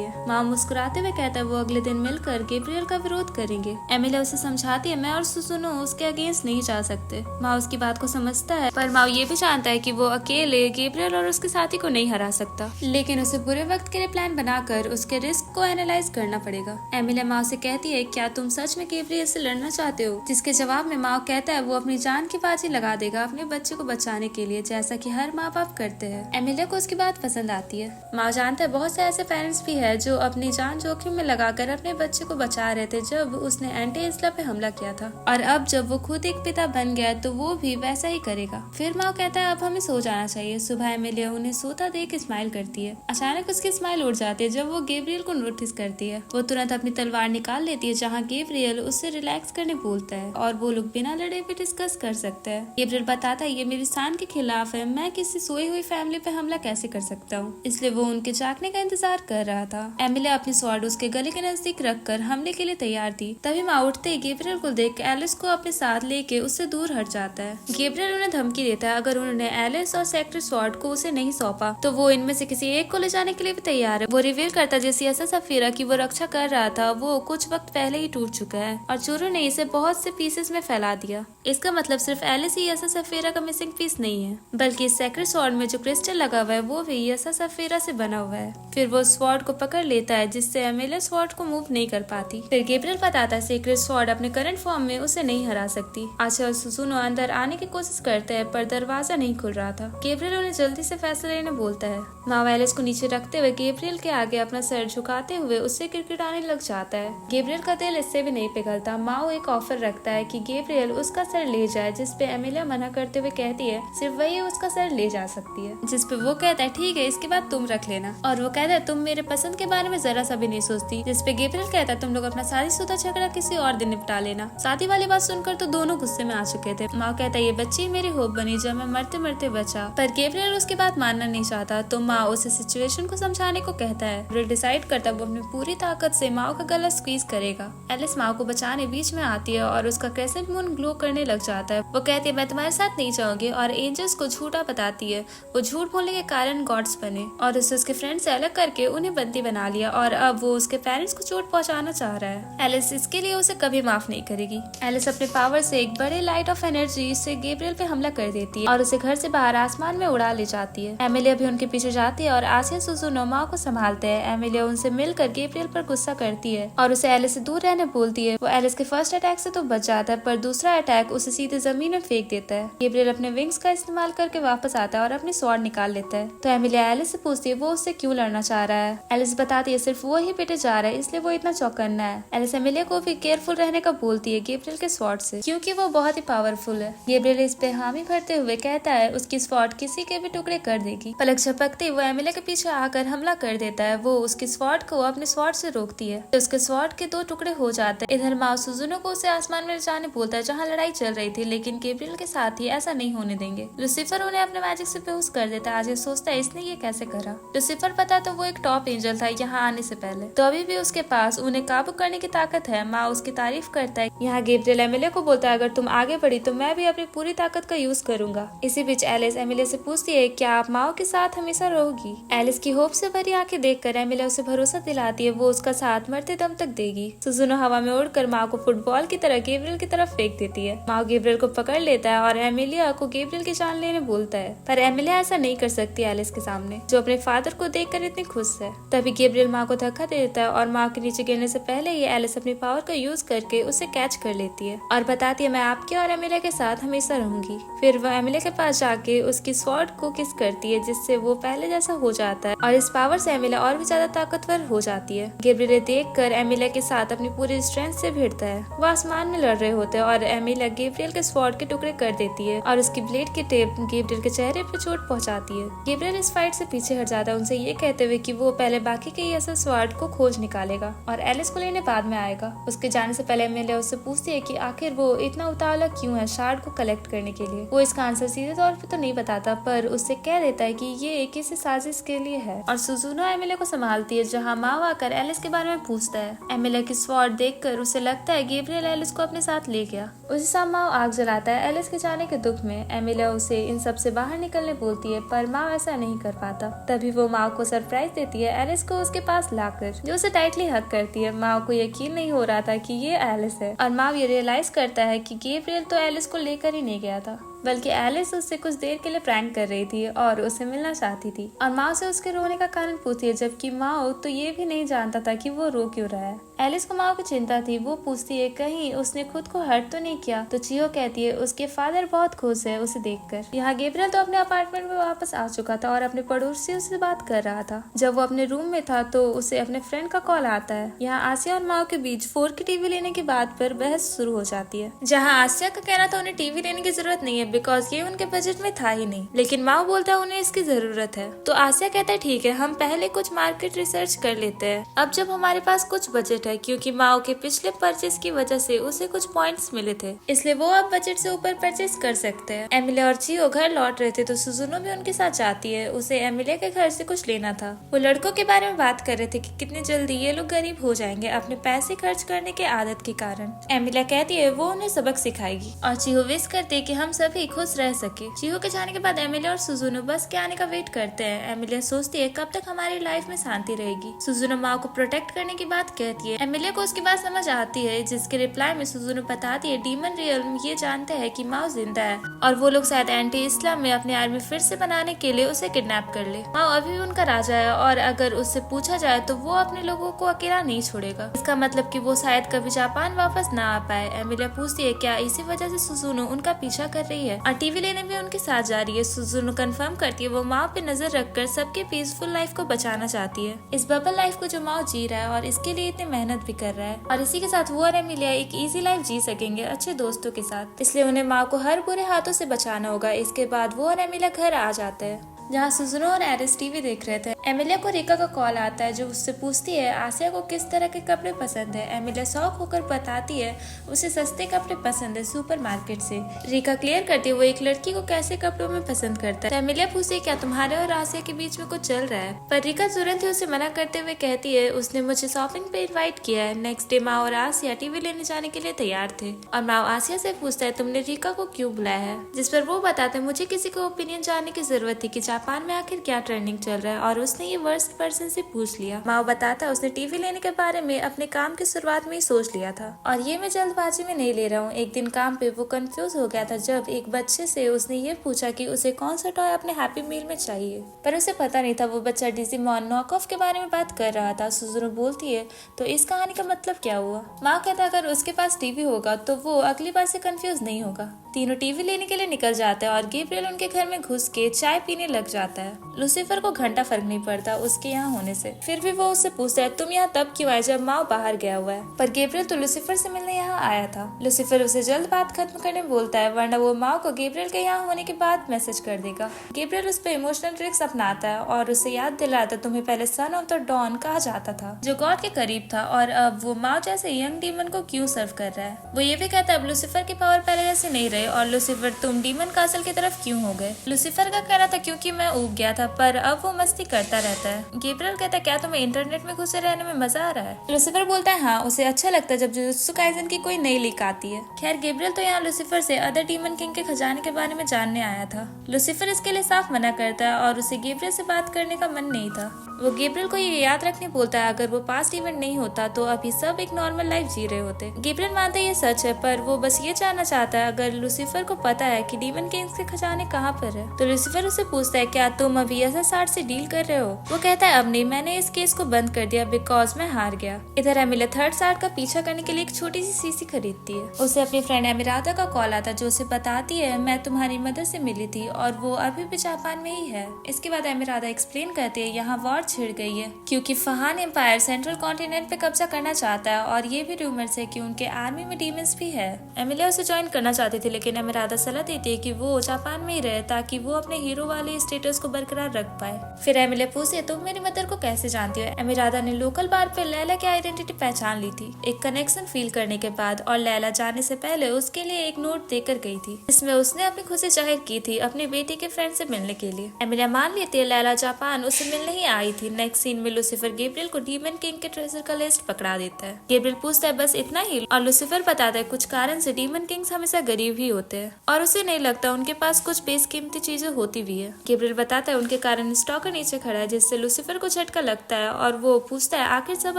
है। माओ मुस्कुराते हुए कहता है वो अगले दिन मिलकर गैब्रियल का विरोध करेंगे। एमिलिया उसे समझाती है मैं और सुजुनो उसके अगेंस्ट नहीं जा सकते। माओ उसकी बात को समझता है पर माओ ये भी जानता है कि वो अकेले गैब्रियल और उसके साथी को नहीं हरा सकता, लेकिन उसे बुरे वक्त के लिए प्लान बनाकर उसके रिस्क को एनालाइज करना पड़ेगा। एमिलिया माओ से कहती है क्या तुम सच में गैब्रियल से लड़ना चाहते हो, जिसके जवाब में माओ कहता है वो अपनी जान की बाजी लगा देगा अपने बच्चे को बचाने के लिए, जैसा कि हर माँ बाप करते हैं। एमिलिया को उसकी बात पसंद आती है। माओ जानता है बहुत से ऐसे पेरेंट्स भी है जो अपनी जान जोखिम में लगाकर अपने बच्चे को बचा रहे थे जब उसने एंटी इस्ला पे हमला किया था, और अब जब वो खुद एक पिता बन गया तो वो भी वैसा ही करेगा। फिर माओ कहता है अब हमें सो जाना चाहिए। सुबह एमिलिया उन्हें सोता देख स्माइल करती है। अचानक उसकी स्माइल उड़ जाती है जब वो गैब्रियल को नोटिस करती है। वो तुरंत अपनी तलवार निकाल लेती है जहाँ गैब्रियल उससे रिलैक्स करने बोलता है और वो लोग बिना लड़े भी डिस्कस कर सकते हैं। गैब्रियल बताता है ये मेरी शान के खिलाफ है, मैं किसी सोई हुई फैमिली पे हमला कैसे कर सकता हूँ, इसलिए वो उनके जागने का इंतजार कर रहा था। एमिलिया अपनी स्वॉर्ड उसके गले के नजदीक रखकर हमले के लिए तैयार थी। तभी माँ उठते ही गैब्रियल को देख एलिस को अपने साथ लेके उससे दूर हट जाता है। गैब्रियल उन्हें धमकी देता है अगर उन्होंने एलिस और सेक्रेट स्वॉर्ड को उसे नहीं सौंपा तो वो इनमें से किसी एक को ले जाने के लिए भी तैयार है। वो रिवील करता जैसे ऐसा सफीरा की वो रक्षा कर रहा था वो कुछ वक्त पहले ही टूट चुका है और चोरों ने इसे बहुत से पीसेस में फैला दिया। इसका मतलब सिर्फ एलिस ही ऐसा सफीरा का मिसिंग पीस नहीं है, बल्कि इस सेक्रेट स्वॉर्ड में जो क्रिस्टल लगा हुआ है वो भी ऐसा सफीरा से बना हुआ है। फिर वो स्वॉर्ड को पकड़ लेता है जिससे एमिलिया स्वॉर्ड को मूव नहीं कर पाती। फिर गैब्रियल बताता है सेक्रेट स्वॉर्ड अपने करंट फॉर्म में उसे नहीं हरा सकती। आशा और सुजुनो अंदर आने की कोशिश करते हैं पर दरवाजा नहीं खुल रहा था। गैब्रियल उन्हें जल्दी से फैसला लेने बोलता है। माओ एलिस को नीचे रखते हुए गैब्रियल के आगे अपना सर झुकाते हुए उससे किरकिराने लग जाता है। गैब्रियल का दिल इससे भी नहीं पिघलता। माओ एक ऑफर रखता है कि गैब्रियल उसका सर ले जाए, जिसपे एमिलिया मना करते हुए कहती है सिर्फ वही उसका सर ले जा सकती है, जिसपे वो कहता है ठीक है इसके बाद तुम रख लेना, और वो कहता है तुम मेरे पसंद के बारे में जरा सा भी नहीं सोचती, जिसपे गैब्रियल कहता है तुम लोग अपना शादीशुदा झगड़ा किसी और दिन निपटा लेना। शादी वाली बात सुनकर तो दोनों गुस्से में आ चुके थे। माओ कहता है ये बच्ची मेरी होप बनी जब मैं मरते मरते बचा, पर गैब्रियल उसकी बात मानना नहीं चाहता तो माओ उसे सिचुएशन को समझाने को कहता है। वो डिसाइड करता वो अपनी पूरी ताकत से माओ का गला स्क्वीज करेगा। एलिस माओ को बचाने बीच में आती है और उसका क्रेसेंट मून ग्लो करने लग जाता है। वो कहती है मैं तुम्हारे साथ नहीं जाऊंगी और एंजल्स को झूठा बताती है वो झूठ बोलने के कारण गॉड्स बने और उसे उसके फ्रेंड से अलग करके उन्हें बंदी बना लिया और अब वो उसके पेरेंट्स को चोट पहुंचाना चाह रहा है। एलिस इसके लिए उसे कभी माफ नहीं करेगी। एलिस अपने पावर से एक बड़े लाइट ऑफ एनर्जी से गैब्रियल पे हमला कर देती है और उसे घर से बाहर आसमान में उड़ा ले जाती है। एमिलिया भी उनके पीछे जाती है और आसिया सुजुनो माओ को संभालते हैं। एमिलिया उनसे मिलकर गैब्रियल पर गुस्सा करती है और उसे एलिस से दूर रहने बोलती है। वो एलिस के फर्स्ट अटैक से तो बच जाता है पर दूसरा अटैक उसे सीधे जमीन में फेंक देता है। गैब्रियल अपने विंग्स का इस्तेमाल करके वापस आता है और अपनी स्वॉर्ड निकाल लेता है। तो एमिलिया एलिस से पूछती है वो उससे क्यों लड़ना चाह रहा है। एलिस बताती है सिर्फ वो ही पिटे जा रहा है इसलिए वो इतना चौकन्ना है। एलिस एमिलिया को भी केयरफुल रहने का बोलती है गैब्रियल के स्वॉर्ड से, क्योंकि वो बहुत ही पावरफुल है। गैब्रियल इस पे हामी भरते हुए कहता है उसकी स्वॉर्ड किसी के भी टुकड़े कर देगी। पलक झपकते वो एमिलिया के पीछे आकर हमला कर देता है। वो उसकी स्वॉर्ड को अपने स्वॉर्ड से रोकती है तो उसके स्वॉर्ड के 2 टुकड़े हो जाते हैं। इधर माओ सुजुनो को उसे आसमान में ले जाने बोलता है जहाँ लड़ाई चल रही थी, लेकिन गैब्रियल के साथ ही ऐसा नहीं होने देंगे। लूसीफर उन्हें अपने मैजिक से बेहोश कर देता है। आज ये सोचता है इसने ये कैसे करा। लूसीफर पता तो वो एक टॉप एंजल था यहाँ आने से पहले, तो अभी भी उसके पास उन्हें काबू करने की ताकत है। माँ उसकी तारीफ करता है। यहाँ गैब्रियल एमिलिया को बोलता है अगर तुम आगे बढ़ी तो मैं भी अपनी पूरी ताकत का यूज करूंगा। इसी बीच एलिस एमिलिया से पूछती है क्या आप माओ के साथ हमेशा रहोगी। एलिस की होप से भरी आंखें देखकर एमिलिया उसे भरोसा दिलाती है वो उसका साथ मरते दम तक देगी। सुजुनो हवा में उड़कर माँ को फुटबॉल की तरह गैब्रियल की तरफ फेंक देती है। माँ गैब्रियल को पकड़ लेता है और एमिलिया को गैब्रियल की जान लेने बोलता है, पर एमिलिया ऐसा नहीं कर सकती एलिस के सामने जो अपने फादर को देखकर इतनी खुश है। तभी गैब्रियल माँ को धक्का दे देता है और माँ के नीचे गिरने से पहले ही एलिस अपनी पावर का यूज करके उसे कैच कर लेती है और बताती है मैं आपके और एमिलिया के साथ हमेशा रहूंगी। फिर वह एमिलिया के पास जाके उसकी स्वॉर्ड को किस करती है जिससे वो पहले जैसा हो जाता है और इस पावर से एमिलिया और भी ज्यादा ताकतवर हो जाती है। गैब्रियल देखकर एमिलिया के साथ अपनी पूरी स्ट्रेंथ से भिड़ता है। वो आसमान में लड़ रहे होते हैं और एमिलिया गैब्रियल के स्वॉर्ड के टुकड़े कर देती है और उसकी ब्लेड की टेप गैब्रियल के चेहरे पे चोट पहुंचाती है। गैब्रियल इस फाइट से पीछे हट जाता है उनसे ये कहते हुए कि वो पहले बाकी के असल स्वॉर्ड को खोज निकालेगा और एलिस को लेने बाद में आएगा। उसके जाने से पहले एमिलिया उससे पूछती है कि आखिर वो इतना उतावला क्यों है शार्ड को कलेक्ट करने के लिए। वो इसका आंसर सीधे तौर पे तो नहीं बताता पर उससे कह देता है कि ये किसी साजिश के लिए है और सुजुनो एमिलिया को संभालती है जहाँ माओ आकर एलिस के बारे में पूछता है। एमिलिया की स्वॉर्ड देखकर उसे लगता है गैब्रियल एलिस को अपने साथ ले गया। उसी शाम माओ आग जलाता है एलिस के जाने के दुख में। एमिलिया उसे इन सब से बाहर निकलने बोलती है पर माओ ऐसा नहीं कर पाता। तभी वो माओ को सरप्राइज देती है एलिस को उसके पास लाकर, जो उसे टाइटली हग करती है। माओ को यकीन नहीं हो रहा था कि ये एलिस है और माओ ये रियलाइज करता है कि गैब्रियल तो एलिस को लेकर ही नहीं गया था बल्कि एलिस उससे कुछ देर के लिए प्रैंक कर रही थी और उसे मिलना चाहती थी और माओ से उसके रोने का कारण पूछती है जबकि माओ तो ये भी नहीं जानता था कि वो रो क्यों रहा है। एलिस को माओ की चिंता थी। वो पूछती है कहीं उसने खुद को हर्ट तो नहीं किया तो चियो कहती है उसके फादर बहुत खुश है उसे देखकर। यहाँ गैब्रियल तो अपने अपार्टमेंट में वापस आ चुका था और अपने पड़ोसियों से बात कर रहा था। जब वो अपने रूम में था तो उसे अपने फ्रेंड का कॉल आता है। यहाँ आसिया और माओ के बीच 4K टीवी लेने की बात पर बहस शुरू हो जाती है जहाँ आसिया का कहना था उन्हें टीवी लेने की जरूरत नहीं है बिकॉज ये उनके बजट में था ही नहीं, लेकिन माओ बोलता है उन्हें इसकी जरूरत है। तो आसिया कहता है ठीक है हम पहले कुछ मार्केट रिसर्च कर लेते हैं अब जब हमारे पास कुछ बजट है, क्योंकि माओ के पिछले परचेस की वजह से उसे कुछ पॉइंट्स मिले थे इसलिए वो अब बजट से ऊपर परचेस कर सकते हैं। एमिलिया और चियो घर लौट रहे थे तो सुजुनो भी उनके साथ जाती है। उसे एमिलिया के घर से कुछ लेना था। वो लड़कों के बारे में बात कर रहे थे कि कितनी जल्दी ये लोग गरीब हो जाएंगे अपने पैसे खर्च करने के आदत के कारण। एमिलिया कहती है वो उन्हें सबक सिखाएगी और चियो विश करती है कि हम सभी खुश रह सके। चियो के जाने के बाद एमिलिया और सुजुनो बस के आने का वेट करते हैं। एमिलिया सोचती है कब तक हमारी लाइफ में शांति रहेगी। सुजुनो माओ को प्रोटेक्ट करने की बात कहती है। एमिलिया को उसकी बात समझ आती है जिसके रिप्लाई में सुजुनो बताती है डीमन रियल्म ये जानते हैं कि माओ जिंदा है और वो लोग शायद एंटी इस्लाम में अपनी आर्मी फिर से बनाने के लिए उसे किडनैप कर ले। माओ अभी भी उनका राजा है और अगर उससे पूछा जाए तो वो अपने लोगों को अकेला नहीं छोड़ेगा। इसका मतलब कि वो शायद कभी जापान वापस ना आ पाए। एमिलिया पूछती है क्या इसी वजह से सुजुनो उनका पीछा कर रही है और टीवी लेने में उनके साथ जा रही है। सुजुनो कंफर्म करती है वो माओ पे नजर रखकर सबके पीसफुल लाइफ को बचाना चाहती है, इस बबल लाइफ को जो माओ जी रहा है और इसके लिए इतनी मेहनत भी कर रहा है। और इसी के साथ वो और एमिलिया एक इजी लाइफ जी सकेंगे अच्छे दोस्तों के साथ, इसलिए उन्हें माओ को हर बुरे हाथों से बचाना होगा। इसके बाद वो और एमिलिया घर आ जाते हैं जहाँ सुजुनो और एरिस टीवी देख रहे थे। एमिलिया को रिका का कॉल आता है जो उससे पूछती है आसिया को किस तरह के कपड़े पसंद है। एमिलिया शौक होकर बताती है उसे सस्ते कपड़े पसंद है सुपरमार्केट से। रिका क्लियर करती है वो एक लड़की को कैसे कपड़ों में पसंद करता है। तो एमिलिया पूछती है क्या तुम्हारे और आसिया के बीच में कुछ चल रहा है, पर रिका तुरंत ही उसे मना करते हुए कहती है उसने मुझे शॉपिंग पे इन्वाइट किया है। नेक्स्ट डे माओ और आसिया टीवी लेने जाने के लिए तैयार थे और माओ आसिया से पूछता है तुमने रिका को क्यों बुलाया है, जिस पर वो बताते हैं मुझे किसी को ओपिनियन जानने की जरूरत थी कि जापान में आखिर क्या ट्रेंडिंग चल रहा है और उसने ये वर्स्ट पर्सन से पूछ लिया। माओ बताता है उसने टीवी लेने के बारे में अपने काम की शुरुआत में ही सोच लिया था और ये मैं जल्दबाजी में नहीं ले रहा हूँ। एक दिन काम पे वो कंफ्यूज हो गया था जब एक बच्चे से उसने ये पूछा कि उसे कौन सा टॉय अपने हैप्पी मील में चाहिए, पर उसे पता नहीं था वो बच्चा डिजिमॉन नॉक ऑफ के बारे में बात कर रहा था। सुजुनो बोलती है तो इस कहानी का मतलब क्या हुआ। माँ कहता अगर उसके पास टीवी होगा तो वो अगली बार से कंफ्यूज नहीं होगा। तीनों टीवी लेने के लिए निकल जाते हैं और गैब्रियल उनके घर में घुस के चाय पीने लग जाता है। लूसीफर को घंटा फर्क नहीं पड़ता उसके यहाँ होने से, फिर भी वो उससे पूछता है तुम यहाँ तब क्यों आए जब माओ बाहर गया हुआ है, पर गैब्रियल तो लूसीफर से मिलने यहाँ आया था। लूसीफर उसे जल्द बात खत्म करने बोलता है वरना वो माओ को गैब्रियल के यहाँ होने के बाद मैसेज कर देगा। गैब्रियल उस पर इमोशनल ट्रिक्स अपनाता है और उसे याद दिलाता है तुम्हें पहले सन ऑफ द डॉन कहा जाता था जो गॉड के करीब था और अब वो माओ जैसे यंग डीमन को क्यों सर्व कर रहा है। वो ये भी कहता है अब लूसीफर की पावर पहले जैसे नहीं रहे और लूसीफर तुम डीमन कासल की तरफ क्यों हो गए। लूसीफर का कहना था क्योंकि मैं ऊब गया था, पर अब वो मस्ती करता रहता है। गैब्रियल कहता है क्या तुम्हें इंटरनेट में घुसे रहने में मजा आ रहा है। लूसीफर बोलता है हाँ उसे अच्छा लगता है जब जुजुत्सु काइसेन की कोई नई लीक आती है। खैर गैब्रियल तो यहाँ लूसीफर से अदर डीमन किंग के खजाने के बारे में जानने आया था। लूसीफर इसके लिए साफ मना करता है और उसे गैब्रियल से बात करने का मन नहीं था। वो गैब्रियल को ये याद रखने बोलता है अगर वो पास्ट इवेंट नहीं होता तो अभी सब एक नॉर्मल लाइफ जी रहे होते। गैब्रियल मानता है ये सच है पर वो बस ये जानना चाहता है अगर लूसीफर को पता है कि डीमन किंग्स के खजाने कहाँ पर है। तो लूसीफर उसे पूछता है क्या तुम अभी SSR से डील कर रहे हो। वो कहता है अब नहीं, मैंने इस केस को बंद कर दिया बिकॉज मैं हार गया। इधर एमिला थर्ड सार्ड का पीछा करने के लिए एक छोटी सी सीसी खरीदती है। उसे अपनी फ्रेंड एमिरादा का कॉल आता जो उसे बताती है मैं तुम्हारी मदर से मिली थी और वो अभी भी जापान में ही है। इसके बाद एमिरादा एक्सप्लेन करती है यहाँ वॉर छिड़ गई है क्योंकि फहान एम्पायर सेंट्रल कॉन्टिनेंट पे कब्जा करना चाहता है और ये भी रूमर्स है कि उनके आर्मी में डीमंस भी है। एमिलिया उसे ज्वाइन करना चाहती थी लेकिन एमिरादा सलाह देती है कि वो जापान में ही रहे ताकि वो अपने हीरो वाले स्टेटस को बरकरार रख पाए। फिर एमिलिया पूछती है तुम मेरी मदर को कैसे जानती हो। एमिरादा ने लोकल बार पे लैला की आइडेंटिटी पहचान ली थी एक कनेक्शन फील करने के बाद, और लैला जाने से पहले उसके लिए एक नोट देकर गई थी जिसमें उसने अपनी खुशी जाहिर की थी अपनी बेटी के फ्रेंड से मिलने के लिए। एमिलिया मान लेती है लैला जापान उसे मिलने ही आई थी। नेक्स्ट सीन में लूसीफर गैब्रियल को डीमन किंग के ट्रेजर का लिस्ट पकड़ा देता है। गैब्रियल पूछता है बस इतना ही, और लूसीफर बताता है कुछ कारण से डीमन किंग्स हमेशा गरीब ही होते हैं और उसे नहीं लगता उनके पास कुछ बेशकीमती चीजें होती भी है। गैब्रियल बताता है उनके कारण स्टॉकर नीचे खड़ा है जिससे लूसीफर को झटका लगता है और वो पूछता है आखिर सब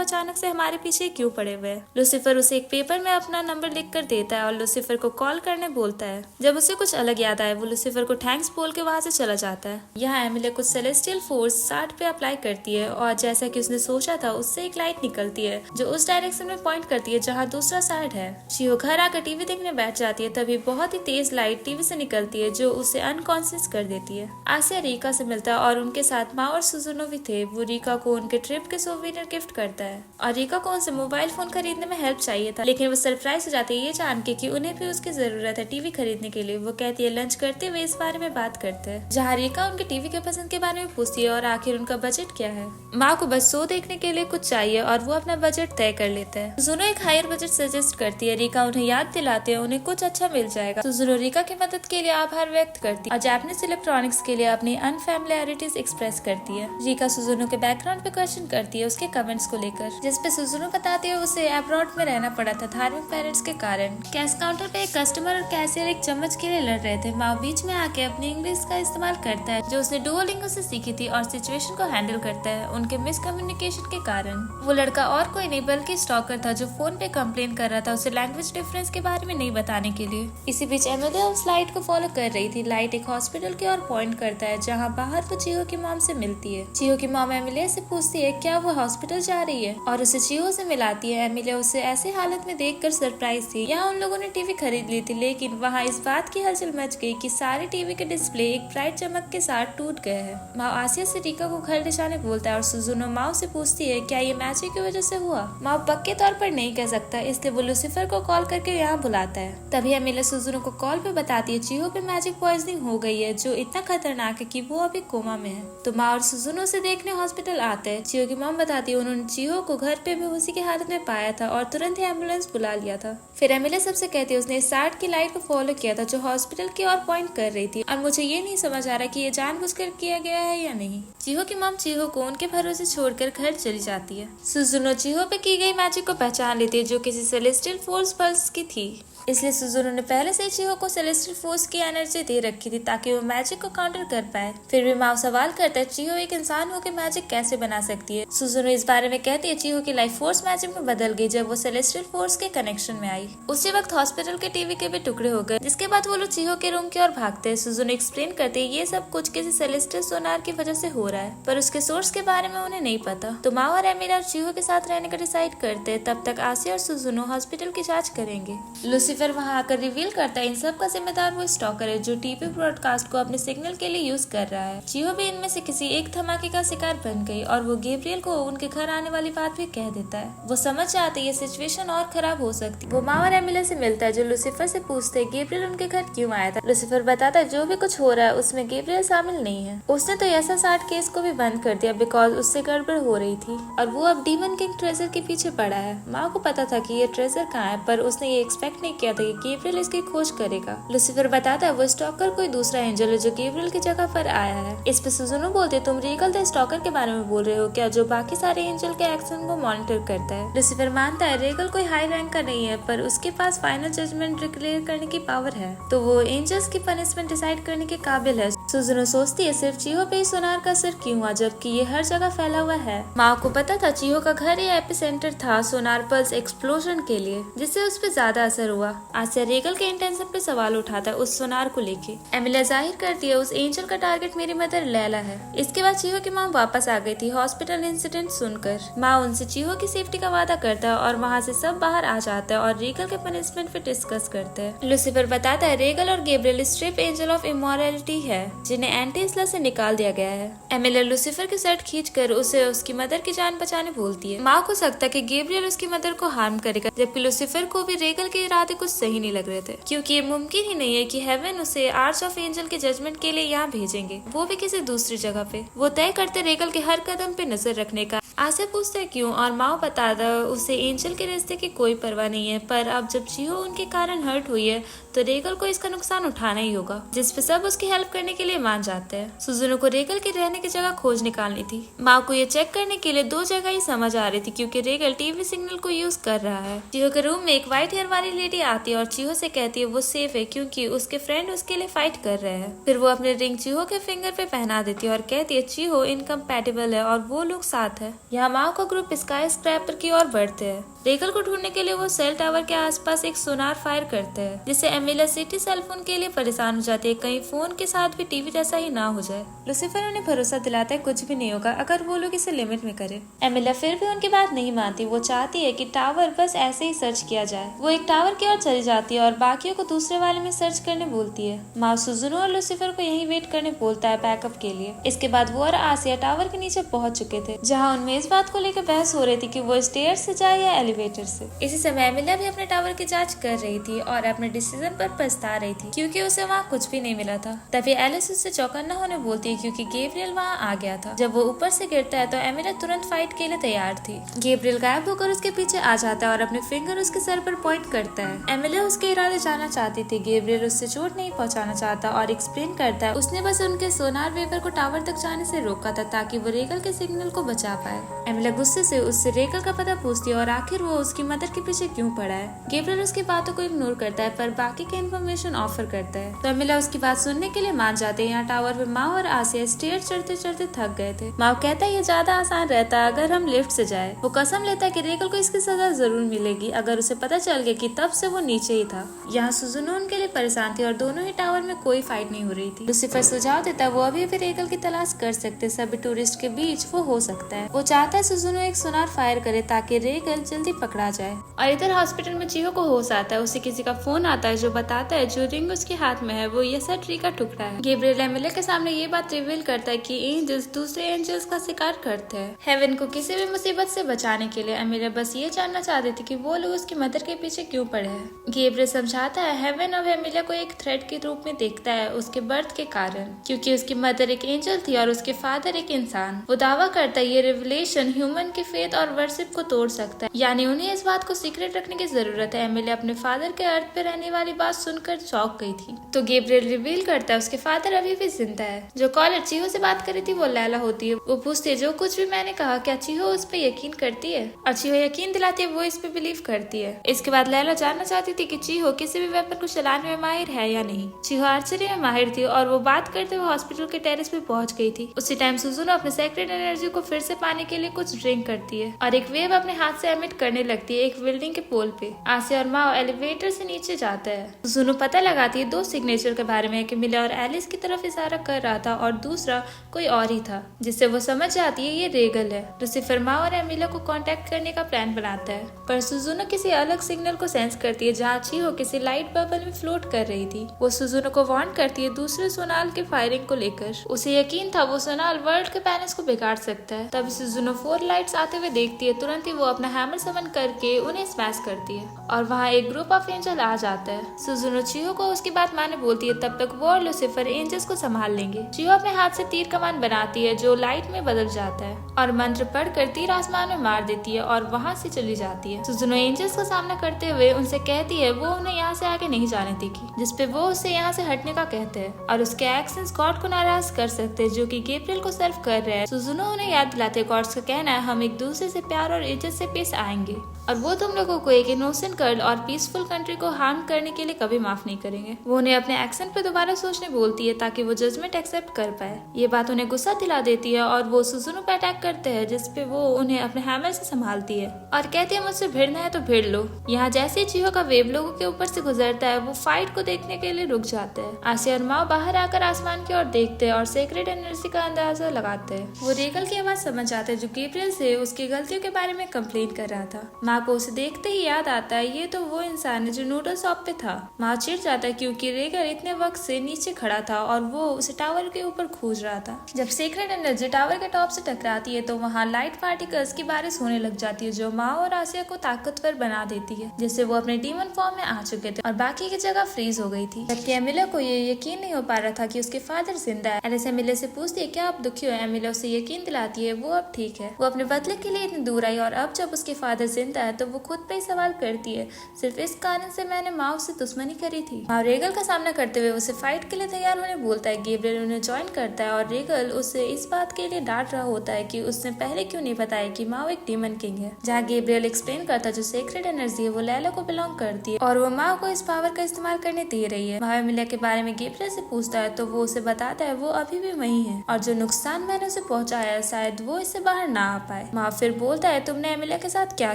अचानक से हमारे पीछे क्यों पड़े हुए हैं। लूसीफर उसे एक पेपर में अपना नंबर लिख कर देता है और लूसीफर को कॉल करने बोलता है। जब उसे कुछ अलग याद आए वो लूसीफर को थैंक्स बोल के वहाँ से चला जाता है। यहाँ एमिलिया कुछ सेलेस्टियल फोर्स 60 पे अप्लाई करती है और जैसा कि उसने सोचा था उससे एक लाइट निकलती है जो उस डायरेक्शन में पॉइंट करती है जहाँ दूसरा साइड है। चियो घर आकर टीवी देखने बैठ जाती है तभी बहुत ही तेज लाइट टीवी से निकलती है जो उसे अनकॉन्शियस कर देती है। आसिया रीका से मिलता है और उनके साथ माँ और सुजुनो भी थे। वो रीका को उनके ट्रिप के सोवेनियर गिफ्ट करता है और रीका को उनसे मोबाइल फोन खरीदने में हेल्प चाहिए था लेकिन वो सरप्राइज हो जाती है ये जान के कि उन्हें भी उसकी जरूरत है टीवी खरीदने के लिए। वो कहती है लंच करते हुए इस बारे में बात करते हैं जहाँ रीका उनके टीवी के पसंद के बारे में पूछती है और आखिर उनका बजट क्या है। माँ को बस शो देखने के लिए कुछ चाहिए और वो अपना बजट तय कर लेता है। सुजुनो एक हायर बजट सजेस्ट करती है। रीका उन्हें याद दिलाते हैं उन्हें कुछ अच्छा मिल जाएगा। सुजुनो रीका की मदद के लिए आभार व्यक्त करती है और जापानीज इलेक्ट्रॉनिक्स के लिए अपनी अनफैमिलियरिटीज एक्सप्रेस करती है। रीका सुजुनो के बैकग्राउंड पे क्वेश्चन करती है उसके कमेंट्स को लेकर जिसपे सुजुनो बताती है उसे अब्रॉड में रहना पड़ा था धार्मिक पेरेंट्स के कारण। कैश काउंटर पे एक कस्टमर और कैशियर एक चम्मच के लिए लड़ रहे थे। माँ बीच में आके अपनी इंग्लिश का इस्तेमाल करता है जो उसने डुओलिंगो से सीखी थी और सिचुएशन को हैंडल करता है उनके मिसकम्युनिकेशन के कारण। वो लड़का और कोई नहीं बल्कि स्टॉकर था जो फोन पे कंप्लेन कर रहा था उसे लैंग्वेज डिफरेंस के बारे में नहीं बताने के लिए। इसी बीच एमिलिया उस लाइट को फॉलो कर रही थी। लाइट एक हॉस्पिटल की ओर पॉइंट करता है जहाँ बाहर वो चियो की मॉम से मिलती है। चियो की मॉम एमिलिया से पूछती है क्या वो हॉस्पिटल जा रही है और उसे चियो से मिलाती है। एमिलिया उसे ऐसे हालत में देखकर सरप्राइज थी। यहाँ उन लोगों ने टीवी खरीद ली थी लेकिन वहाँ इस बात की हलचल मच गई कि सारे टीवी के डिस्प्ले एक ब्राइट चमक के साथ टूट गए हैं। माँ आसिया से रीका को घर ले जाने बोलता है और सुजुनो माँ से पूछती है क्या ये मैजिक की वजह से हुआ। माँ पक्के तौर पर नहीं कह सकता इसलिए वो लूसीफर को कॉल करके यहाँ बुलाता है। तभी एमिलिया सुजुनो को कॉल पे बताती है चियो पे मैजिक पॉइजनिंग हो गई है जो इतना खतरनाक है कि वो अभी कोमा में है। तो माँ और सुजुनो से देखने हॉस्पिटल आते हैं। चियो की मॉम बताती है उन्होंने चियो को घर पे बेहोशी की हालत में पाया था और तुरंत ही एम्बुलेंस बुला लिया था। फिर एमिलिया सबसे कहती है उसने 60 की लाइट को फॉलो किया था जो हॉस्पिटल की ओर पॉइंट कर रही थी और मुझे ये नहीं समझ आ रहा कि ये जानबूझकर किया गया है या नहीं। चिहो की मॉम चिहो को उनके भरोसे छोड़कर घर चली जाती है। सुजुनो चिहो पे की गई मैजिक को पहचान लेती है जो किसी सेलेस्टियल फोर्स पल्स की थी। इसलिए सुजुनो ने पहले से चिहो को सेलेस्टियल फोर्स की एनर्जी दे रखी थी ताकि वो मैजिक को काउंटर कर पाए। फिर भी माँ सवाल करता है चिहो एक इंसान होकर मैजिक कैसे बना सकती है। सुजुनो इस बारे में कहती है चिहो की लाइफ फोर्स मैजिक में बदल गई जब वो सेलेस्टियल फोर्स के कनेक्शन में आई। उसी वक्त हॉस्पिटल के टीवी के भी टुकड़े हो गए जिसके बाद वो लोग चिहो के रूम की ओर भागते हैं। सुजुनो एक्सप्लेन करते हैं ये सब कुछ किसी सेलेस्टियल सोनार की वजह से हो रहा है पर उसके सोर्स के बारे में उन्हें नहीं पता। तो माँ और एमिलिया चिहो के साथ रहने का डिसाइड करते हैं। तब तक आसिया और सुजुनो हॉस्पिटल की जाँच करेंगे। लूसीफर वहाँ आकर रिवील करता है इन सब का जिम्मेदार वो स्टॉकर है जो टीवी ब्रॉडकास्ट को अपने सिग्नल के लिए यूज कर रहा है। चियो भी इनमें से किसी एक धमाके का शिकार बन गई और वो गैब्रियल को उनके घर आने वाली बात भी कह देता है। वो समझ जाते ये सिचुएशन और खराब हो सकती। वो माँ और एमिलिया से मिलता है जो लूसीफर से पूछते है गैब्रियल उनके घर क्यों आया था। लूसीफर बताता है जो भी कुछ हो रहा है उसमें गैब्रियल शामिल नहीं है। उसने तो ऐसा 60 केस को भी बंद कर दिया बिकॉज उससे गड़बड़ हो रही थी और वो अब डीमन किंग ट्रेजर के पीछे पड़ा है। माँ को पता था कि ये ट्रेजर कहाँ है पर उसने ये एक्सपेक्ट नहीं किया था कि गैब्रियल इसकी खोज करेगा। लूसीफर बताता है वो स्टॉकर कोई दूसरा एंजल है जो गैब्रियल की जगह पर आया है। इस पे सुजुनो बोलते तुम रीगल द स्टॉकर के बारे में बोल रहे हो क्या जो बाकी सारे एंजल के एक्शन को मॉनिटर करता है। लूसीफर मानता है रीगल कोई हाई रैंक का नहीं है पर उसके पास फाइनल जजमेंट डिक्लेयर करने की पावर है तो वो एंजल्स की पनिशमेंट डिसाइड करने के काबिल है। सुजुनो सोचती है सिर्फ चिहो पे ही सोनार का असर क्यों हुआ जबकि ये हर जगह फैला हुआ है। माँ को पता था चिहो का घर ये एपिसेंटर था सोनार पल्स एक्सप्लोजन के लिए जिससे उस पर ज्यादा असर हुआ। आसिया रीगल के इंटेंशन पे सवाल उठाता है उस सोनार को लेके। एमिलिया जाहिर करती है उस एंजल का टारगेट मेरी मदर लैला है। इसके बाद चीहो की माँ वापस आ गई थी हॉस्पिटल इंसिडेंट सुनकर। माँ उनसे चीहो की सेफ्टी का वादा करता है और वहाँ से सब बाहर आ जाता है और रेगल के पनिशमेंट पे डिस्कस करते हैं। लूसीफर बताता है रेगल और Gabriel strip angel of immorality है जिन्हें एंटी इसला से निकाल दिया गया है। एमिलिया लूसीफर की शर्ट खींचकर उसे उसकी मदर की जान बचाने बोलती है। माँ को सकता है कि गैब्रियल उसकी मदर को हार्म करेगा, जबकि लूसीफर को भी रेगल के इरादे कुछ सही नहीं लग रहे थे, क्योंकि ये मुमकिन ही नहीं है कि हेवन उसे आर्च ऑफ एंजल के जजमेंट के लिए यहाँ भेजेंगे, वो भी किसी दूसरी जगह पे। वो तय करते रेगल के हर कदम पे नजर रखने का। आसे पूछते है क्यों और माओ बताता उसे एंजल के रिश्ते की कोई परवाह नहीं है, पर अब जब चीहो उनके कारण हर्ट हुई है तो रेगल को इसका नुकसान उठाना ही होगा, जिसपे सब उसकी हेल्प करने के लिए मान जाते हैं। सुजुनो को रेगल के रहने की जगह खोज निकालनी थी। माओ को ये चेक करने के लिए 2 जगह ही समझ आ रही थी, क्योंकि रेगल टीवी सिग्नल को यूज कर रहा है। चीहो के रूम में एक व्हाइट हेयर वाली लेडी आती है और चीहो से कहती है वो सेफ है क्योंकि उसके फ्रेंड उसके लिए फाइट कर रहे हैं। फिर वो अपने रिंग चीहो के फिंगर पे पहना देती है और कहती है चीहो इनकम्पैटिबल है और वो लोग साथ है। यहाँ माओ का ग्रुप स्काई स्क्रैपर की ओर बढ़ते हैं। रेगल को ढूंढने के लिए वो सेल टावर के आसपास एक सोनार फायर करते हैं, जिससे एमिलिया सिटी सेल फोन के लिए परेशान हो जाती है, कहीं फोन के साथ भी टीवी जैसा ही ना हो जाए। लूसीफर उन्हें भरोसा दिलाता है कुछ भी नहीं होगा अगर वो लोग इसे लिमिट में करे। एमिलिया फिर भी उनकी बात नहीं मानती। वो चाहती है कि टावर बस ऐसे ही सर्च किया जाए। वो एक टावर की ओर चली जाती है और बाकियों को दूसरे वाले में सर्च करने बोलती है। माँ सुजुनो और लूसीफर को यही वेट करने बोलता है बैकअप के लिए। इसके बाद वो और आसिया टावर के नीचे पहुंच चुके थे, जहाँ उनमें इस बात को लेकर बहस हो रही थी कि वो स्टेयर से जाए या एलिवेटर से। इसी समय एमिलिया भी अपने टावर की जांच कर रही थी और अपने डिसीजन पर पछता रही थी, क्योंकि उसे वहाँ कुछ भी नहीं मिला था। तभी एलिस उससे चौकन्ना होने बोलती है क्योंकि गैब्रियल वहाँ आ गया था। जब वो ऊपर से गिरता है तो एमिलिया तुरंत फाइट के लिए तैयार थी। गैब्रियल गायब होकर उसके पीछे आ जाता है और अपने फिंगर उसके सर पर पॉइंट करता है। एमिलिया उसके इरादे जानना चाहती थी। गैब्रियल उससे चोट नहीं पहुँचाना चाहता और एक्सप्लेन करता है उसने बस उनके सोनार वेवर को टावर तक जाने से रोका था ताकि वो रेगल के सिग्नल को बचा पाए। एमिलिया गुस्से से उससे रेगल का पता पूछती है और आखिर वो उसकी मदर के पीछे क्यों पड़ा है। गैब्रियल उसकी बातों को इग्नोर करता है पर बाकी के इन्फॉर्मेशन ऑफर करता है, तो एमिलिया उसकी बात सुनने के लिए मान जाते हैं। यहाँ टावर पे माँ और आसिया स्टेयर चढ़ते चढ़ते थक गए थे। माँ कहता है ये ज्यादा आसान रहता अगर हम लिफ्ट से जाए। वो कसम लेता है कि रेगल को इसकी सजा जरूर मिलेगी अगर उसे पता चल गया कि तब से वो नीचे ही था। यहाँ सुजुनो उनके लिए परेशान थी और दोनों ही टावर में कोई फाइट नहीं हो रही थी। लूसीफर सुझाव देता है वो अभी भी रेगल की तलाश कर सकते, सभी टूरिस्ट के बीच वो हो सकता है। वो चाहता है सुजुनो एक सोनार फायर करे ताकि रेगल जल्दी पकड़ा जाए। और इधर हॉस्पिटल में चीहो को होश आता है। उसे किसी का फोन आता है जो बताता है जो रिंग उसके हाथ में है वो येसा ट्री का टुकड़ा है। गैब्रियल एमिलिया के सामने ये बात रिवील करता है कि एंजल्स दूसरे एंजल्स का शिकार करते हैं। हेवन को किसी भी मुसीबत से बचाने के लिए। एमिलिया बस ये जानना चाहती थी कि वो लोग उसकी मदर के पीछे क्यों पड़े हैं। गैब्रियल समझाता है हेवन अब एमिलिया को एक थ्रेट के रूप में देखता है उसके बर्थ के कारण, क्योंकि उसकी मदर एक एंजल थी और उसके फादर एक इंसान। वो दावा करता है ये रिवलेशन ह्यूमन के फेथ और वर्शिप को तोड़ सकता है, यानी उन्हें इस बात को सीक्रेट रखने की जरूरत है। एमिलिया अपने फादर के अर्थ पे रहने वाली बात सुनकर चौंक गई थी। तो गैब्रियल रिवील करता है उसके फादर अभी भी जिंदा है। जो कॉलर चीहो से बात करी थी वो लैला होती है। वो पूछती है जो कुछ भी मैंने कहा क्या चीहो उस पे यकीन करती है, और चीहो यकीन दिलाती है वो इस पे बिलीव करती है। इसके बाद लैला जानना चाहती थी कि चीहो किसी भी वेपन को चलाने में माहिर है या नहीं। चीहो आर्चरी में माहिर थी और वो बात करते हुए हॉस्पिटल के टेरेस पे पहुंच गई थी। उसी टाइम सुजुनो अपने सेक्रेट एनर्जी को फिर से पाने के लिए कुछ ड्रिंक करती है और एक वेव अपने हाथ से एमिट करने लगती है एक बिल्डिंग के पोल पे। आसिया और माओ एलिवेटर से नीचे जाता है। सुजुनो पता लगाती है 2 सिग्नेचर के बारे में कि मिला और एलिस की तरफ इशारा कर रहा था और दूसरा कोई और ही था, जिससे वो समझ जाती है ये रेगल है। लूसीफर माओ और एमिलिया को कांटेक्ट करने का प्लान बनाता है, पर सुजुनो किसी अलग सिग्नल को सेंस करती है जहाँ चीहो किसी लाइट बबल में फ्लोट कर रही थी। वो सुजुनो को वार्न करती है दूसरे सोनाल के फायरिंग को लेकर। उसे यकीन था वो सोनाल वर्ल्ड के बैलेंस को बिगाड़ सकता है। तभी सुजुनो 4 लाइट्स आते हुए देखती है। तुरंत ही वो अपना हैमर समन करके उन्हें स्मैश करती है और वहाँ एक ग्रुप ऑफ एंजल आ जाता है। सुजुनो चीहो को उसकी बात माने बोलती है, तब तक वो और लूसीफर एंजल्स को संभाल लेंगे। चीहो अपने हाथ से तीर कमान बनाती है जो लाइट में बदल जाता है और मंत्र पढ़कर तीर आसमान में मार देती है और वहाँ से चली जाती है। सुजुनो एंजल्स का सामना करते हुए उनसे कहती है वो उन्हें यहाँ से आगे नहीं जाने देगी, जिसपे वो उससे यहाँ से हटने का कहते हैं और उसके एक्शंस गॉड को नाराज कर सकते हैं जो कि गैब्रियल को सर्व कर रहे हैं। सुजुनो उन्हें याद दिलाते गॉड्स का कहना है हम एक दूसरे से प्यार और इज्जत से पेश आएंगे और वो तुम लोगों को एक इनोसेंट गर्ल और पीसफुल कंट्री को हार्म करने के लिए कभी माफ नहीं करेंगे। वो उन्हें अपने एक्सेंट पे दोबारा सोचने बोलती है ताकि वो जजमेंट एक्सेप्ट कर पाए। ये बात उन्हें गुस्सा दिला देती है और वो सुजुनु पे अटैक करते हैं, जिसपे वो उन्हें अपने हैमर से संभालती है और कहती है मुझसे भिड़ना है तो भिड़ लो। यहाँ जैसे ही चिहो का वेव लोगों के ऊपर से गुजरता है, वो फाइट को देखने के लिए रुक जाते हैं। आसिया और माओ बाहर आकर आसमान की ओर देखते हैं और सेक्रेट एनर्जी का अंदाजा लगाते हैं। वो रेगल की आवाज समझ जाते हैं जो गैब्रियल से उसकी गलतियों के बारे में कंप्लेन कर रहा था। माँ को उसे देखते ही याद आता है ये तो वो इंसान है जो नूडल शॉप पे था। माँ चिढ़ जाता है क्योंकि रेगल इतने वक्त से नीचे खड़ा था और वो उसे टावर के ऊपर खोज रहा था। जब सेक्रेट एनर्जी टावर के टॉप से टकराती है तो वहाँ लाइट पार्टिकल्स की बारिश होने लग जाती है जो माँ और आसिया को ताकतवर बना देती है, जिससे वो अपने डीमन फॉर्म में आ चुके थे और बाकी की जगह फ्रीज हो गई थी। जबकि एमिला को ये यकीन नहीं हो पा रहा था कि उसके फादर जिंदा है। एलिस एमिला से पूछती है क्या आप दुखी हो। एमिला उसे यकीन दिलाती है वो अब ठीक है। वो अपने बदले के लिए इतनी दूर आई और अब जब उसके फादर जिंदा है तो वो खुद पे ही सवाल करती है, सिर्फ इस कारण से मैंने माँ से दुश्मनी करी थी। माँ रेगल का सामना करते हुए उसे फाइट के लिए तैयार होने बोलता है। गैब्रियल उन्हें ज्वाइन करता है और रेगल उसे इस बात के लिए डांट रहा होता है कि उसने पहले क्यों नहीं बताया कि माँ एक डीमन किंग है। जहाँ गैब्रियल एक्सप्लेन करता है जो सेक्रेट एनर्जी है वो लैला को बिलोंग करती है और वो माँ को इस पावर का इस्तेमाल करने दे रही है। माँ एमिलिया के बारे में गैब्रियल से पूछता है तो वो उसे बताता है वो अभी भी वही है और जो नुकसान मैंने उसे पहुंचाया है शायद वो इससे बाहर ना आ पाए। माँ फिर बोलता है तुमने एमिलिया के साथ क्या